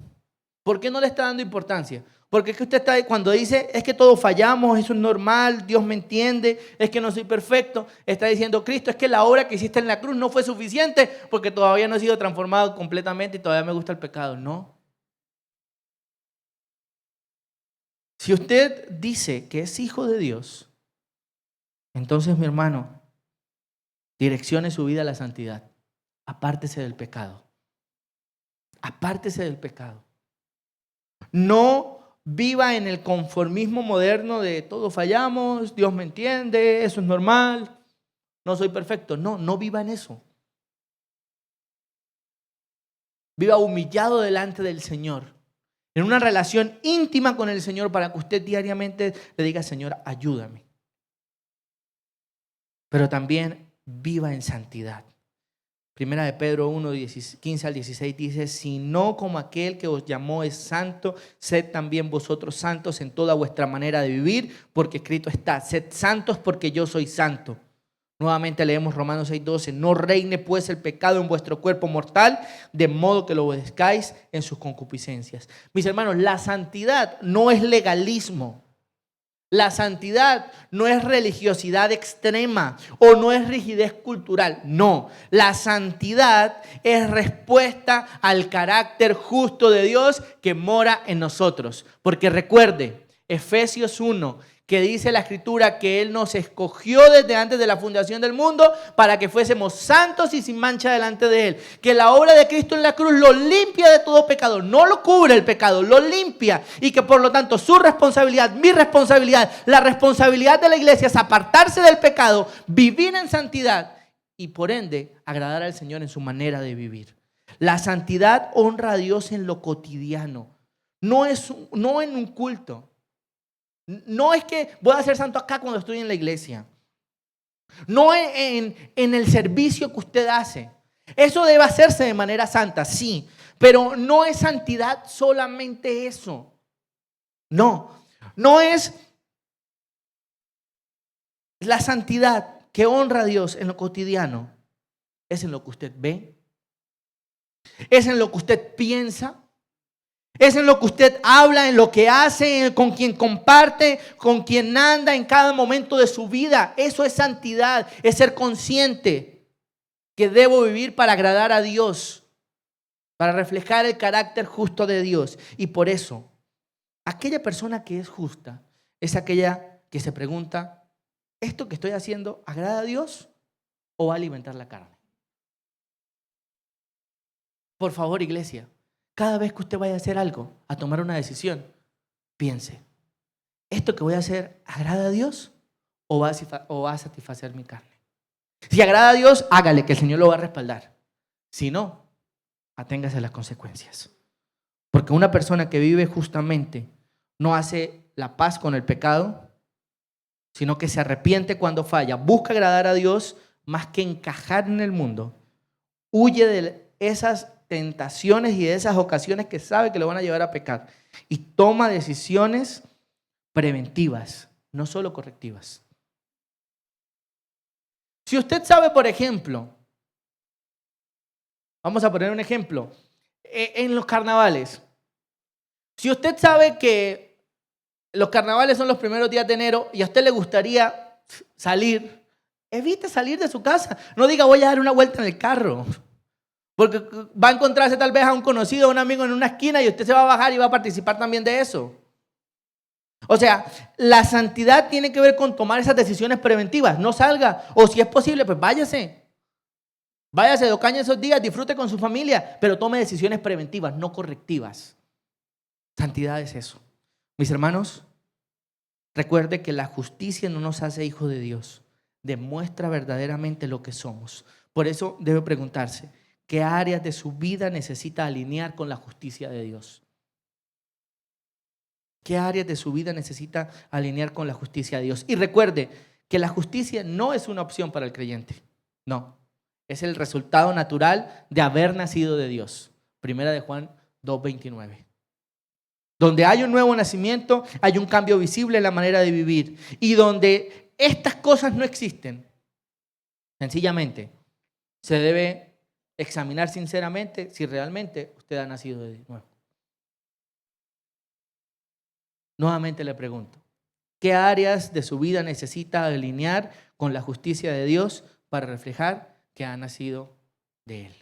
¿Por qué no le está dando importancia? Porque es que usted está, cuando dice, es que todos fallamos, eso es normal, Dios me entiende, es que no soy perfecto, está diciendo Cristo, es que la obra que hiciste en la cruz no fue suficiente porque todavía no he sido transformado completamente y todavía me gusta el pecado. No. Si usted dice que es hijo de Dios, entonces, mi hermano, direccione su vida a la santidad. Apártese del pecado. Apártese del pecado. No viva en el conformismo moderno de todos fallamos, Dios me entiende, eso es normal, no soy perfecto. No, no viva en eso. Viva humillado delante del Señor, en una relación íntima con el Señor para que usted diariamente le diga, Señor, ayúdame. Pero también viva en santidad. Primera de Pedro 1, 15 al 16 dice, si no como aquel que os llamó es santo, sed también vosotros santos en toda vuestra manera de vivir, porque escrito está, sed santos porque yo soy santo. Nuevamente leemos Romanos 6:12, no reine pues el pecado en vuestro cuerpo mortal, de modo que lo obedezcáis en sus concupiscencias. Mis hermanos, la santidad no es legalismo. La santidad no es religiosidad extrema o no es rigidez cultural. No, la santidad es respuesta al carácter justo de Dios que mora en nosotros. Porque recuerde, Efesios 1, que dice la Escritura que Él nos escogió desde antes de la fundación del mundo para que fuésemos santos y sin mancha delante de Él. Que la obra de Cristo en la cruz lo limpia de todo pecado, no lo cubre el pecado, lo limpia. Y que por lo tanto su responsabilidad, mi responsabilidad, la responsabilidad de la iglesia es apartarse del pecado, vivir en santidad y por ende agradar al Señor en su manera de vivir. La santidad honra a Dios en lo cotidiano, no en un culto. No es que voy a ser santo acá cuando estoy en la iglesia. No en el servicio que usted hace. Eso debe hacerse de manera santa, sí. Pero no es santidad solamente eso. No es la santidad que honra a Dios en lo cotidiano. Es en lo que usted ve. Es en lo que usted piensa. Es en lo que usted habla, en lo que hace, con quien comparte, con quien anda en cada momento de su vida. Eso es santidad, es ser consciente que debo vivir para agradar a Dios, para reflejar el carácter justo de Dios. Y por eso, aquella persona que es justa es aquella que se pregunta, ¿esto que estoy haciendo agrada a Dios o va a alimentar la carne? Por favor, iglesia. Cada vez que usted vaya a hacer algo, a tomar una decisión, piense, ¿esto que voy a hacer agrada a Dios o va a satisfacer mi carne? Si agrada a Dios, hágale, que el Señor lo va a respaldar. Si no, aténgase a las consecuencias. Porque una persona que vive justamente no hace la paz con el pecado, sino que se arrepiente cuando falla, busca agradar a Dios más que encajar en el mundo, huye de esas tentaciones y de esas ocasiones que sabe que lo van a llevar a pecar y toma decisiones preventivas, no solo correctivas. Si usted sabe, por ejemplo, vamos a poner un ejemplo, en los carnavales, si usted sabe que los carnavales son los primeros días de enero y a usted le gustaría salir, evite salir de su casa, no diga voy a dar una vuelta en el carro. Porque va a encontrarse tal vez a un conocido, a un amigo en una esquina y usted se va a bajar y va a participar también de eso. O sea, la santidad tiene que ver con tomar esas decisiones preventivas. No salga, o si es posible, pues váyase. Váyase, docaña esos días, disfrute con su familia, pero tome decisiones preventivas, no correctivas. Santidad es eso. Mis hermanos, recuerde que la justicia no nos hace hijos de Dios. Demuestra verdaderamente lo que somos. Por eso debe preguntarse, ¿qué áreas de su vida necesita alinear con la justicia de Dios? ¿Qué áreas de su vida necesita alinear con la justicia de Dios? Y recuerde que la justicia no es una opción para el creyente. No, es el resultado natural de haber nacido de Dios. Primera de Juan 2:29. Donde hay un nuevo nacimiento, hay un cambio visible en la manera de vivir. Y donde estas cosas no existen, sencillamente se debe examinar sinceramente si realmente usted ha nacido de nuevo. Nuevamente le pregunto, ¿qué áreas de su vida necesita alinear con la justicia de Dios para reflejar que ha nacido de Él?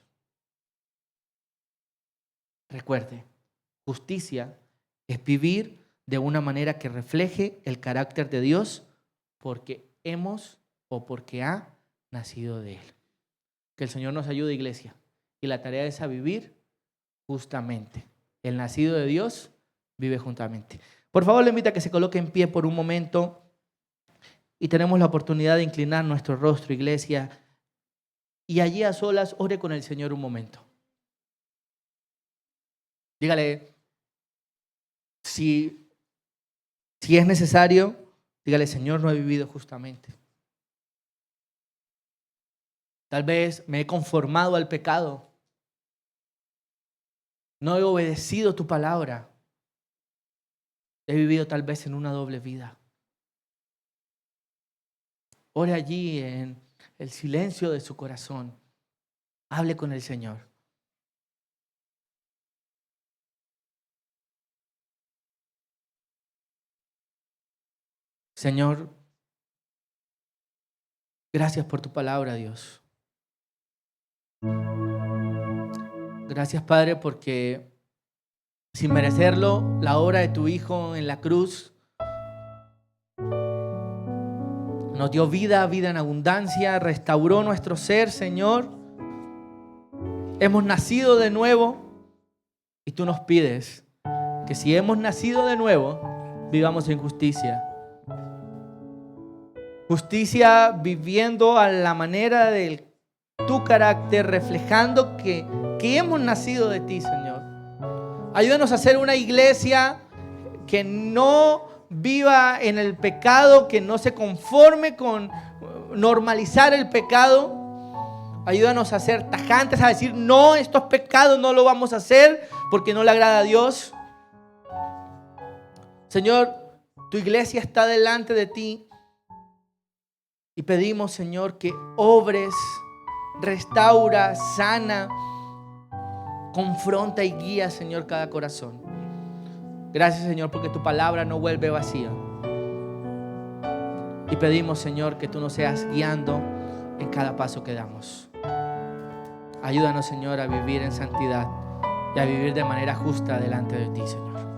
Recuerde, justicia es vivir de una manera que refleje el carácter de Dios porque hemos o porque ha nacido de Él. Que el Señor nos ayude, iglesia. Y la tarea es a vivir justamente. El nacido de Dios vive juntamente. Por favor, le invito a que se coloque en pie por un momento y tenemos la oportunidad de inclinar nuestro rostro, iglesia, y allí a solas ore con el Señor un momento. Dígale, si es necesario, dígale, Señor, no he vivido justamente. Tal vez me he conformado al pecado. No he obedecido tu palabra. He vivido tal vez en una doble vida. Ore allí en el silencio de su corazón. Hable con el Señor. Señor, gracias por tu palabra, Dios. Gracias, Padre, porque sin merecerlo, la obra de tu Hijo en la cruz nos dio vida, vida en abundancia, restauró nuestro ser, Señor. Hemos nacido de nuevo y tú nos pides que si hemos nacido de nuevo, vivamos en justicia. Justicia viviendo a la manera de tu carácter, reflejando que hemos nacido de ti, Señor. Ayúdanos a ser una iglesia que no viva en el pecado, que no se conforme con normalizar el pecado. Ayúdanos a ser tajantes, a decir, no, estos pecados no lo vamos a hacer porque no le agrada a Dios. Señor, tu iglesia está delante de ti y pedimos, Señor, que obres, restaura, sana, confronta y guía, Señor, cada corazón. Gracias, Señor, porque tu palabra no vuelve vacía. Y pedimos, Señor, que tú nos seas guiando en cada paso que damos. Ayúdanos, Señor, a vivir en santidad y a vivir de manera justa delante de ti, Señor.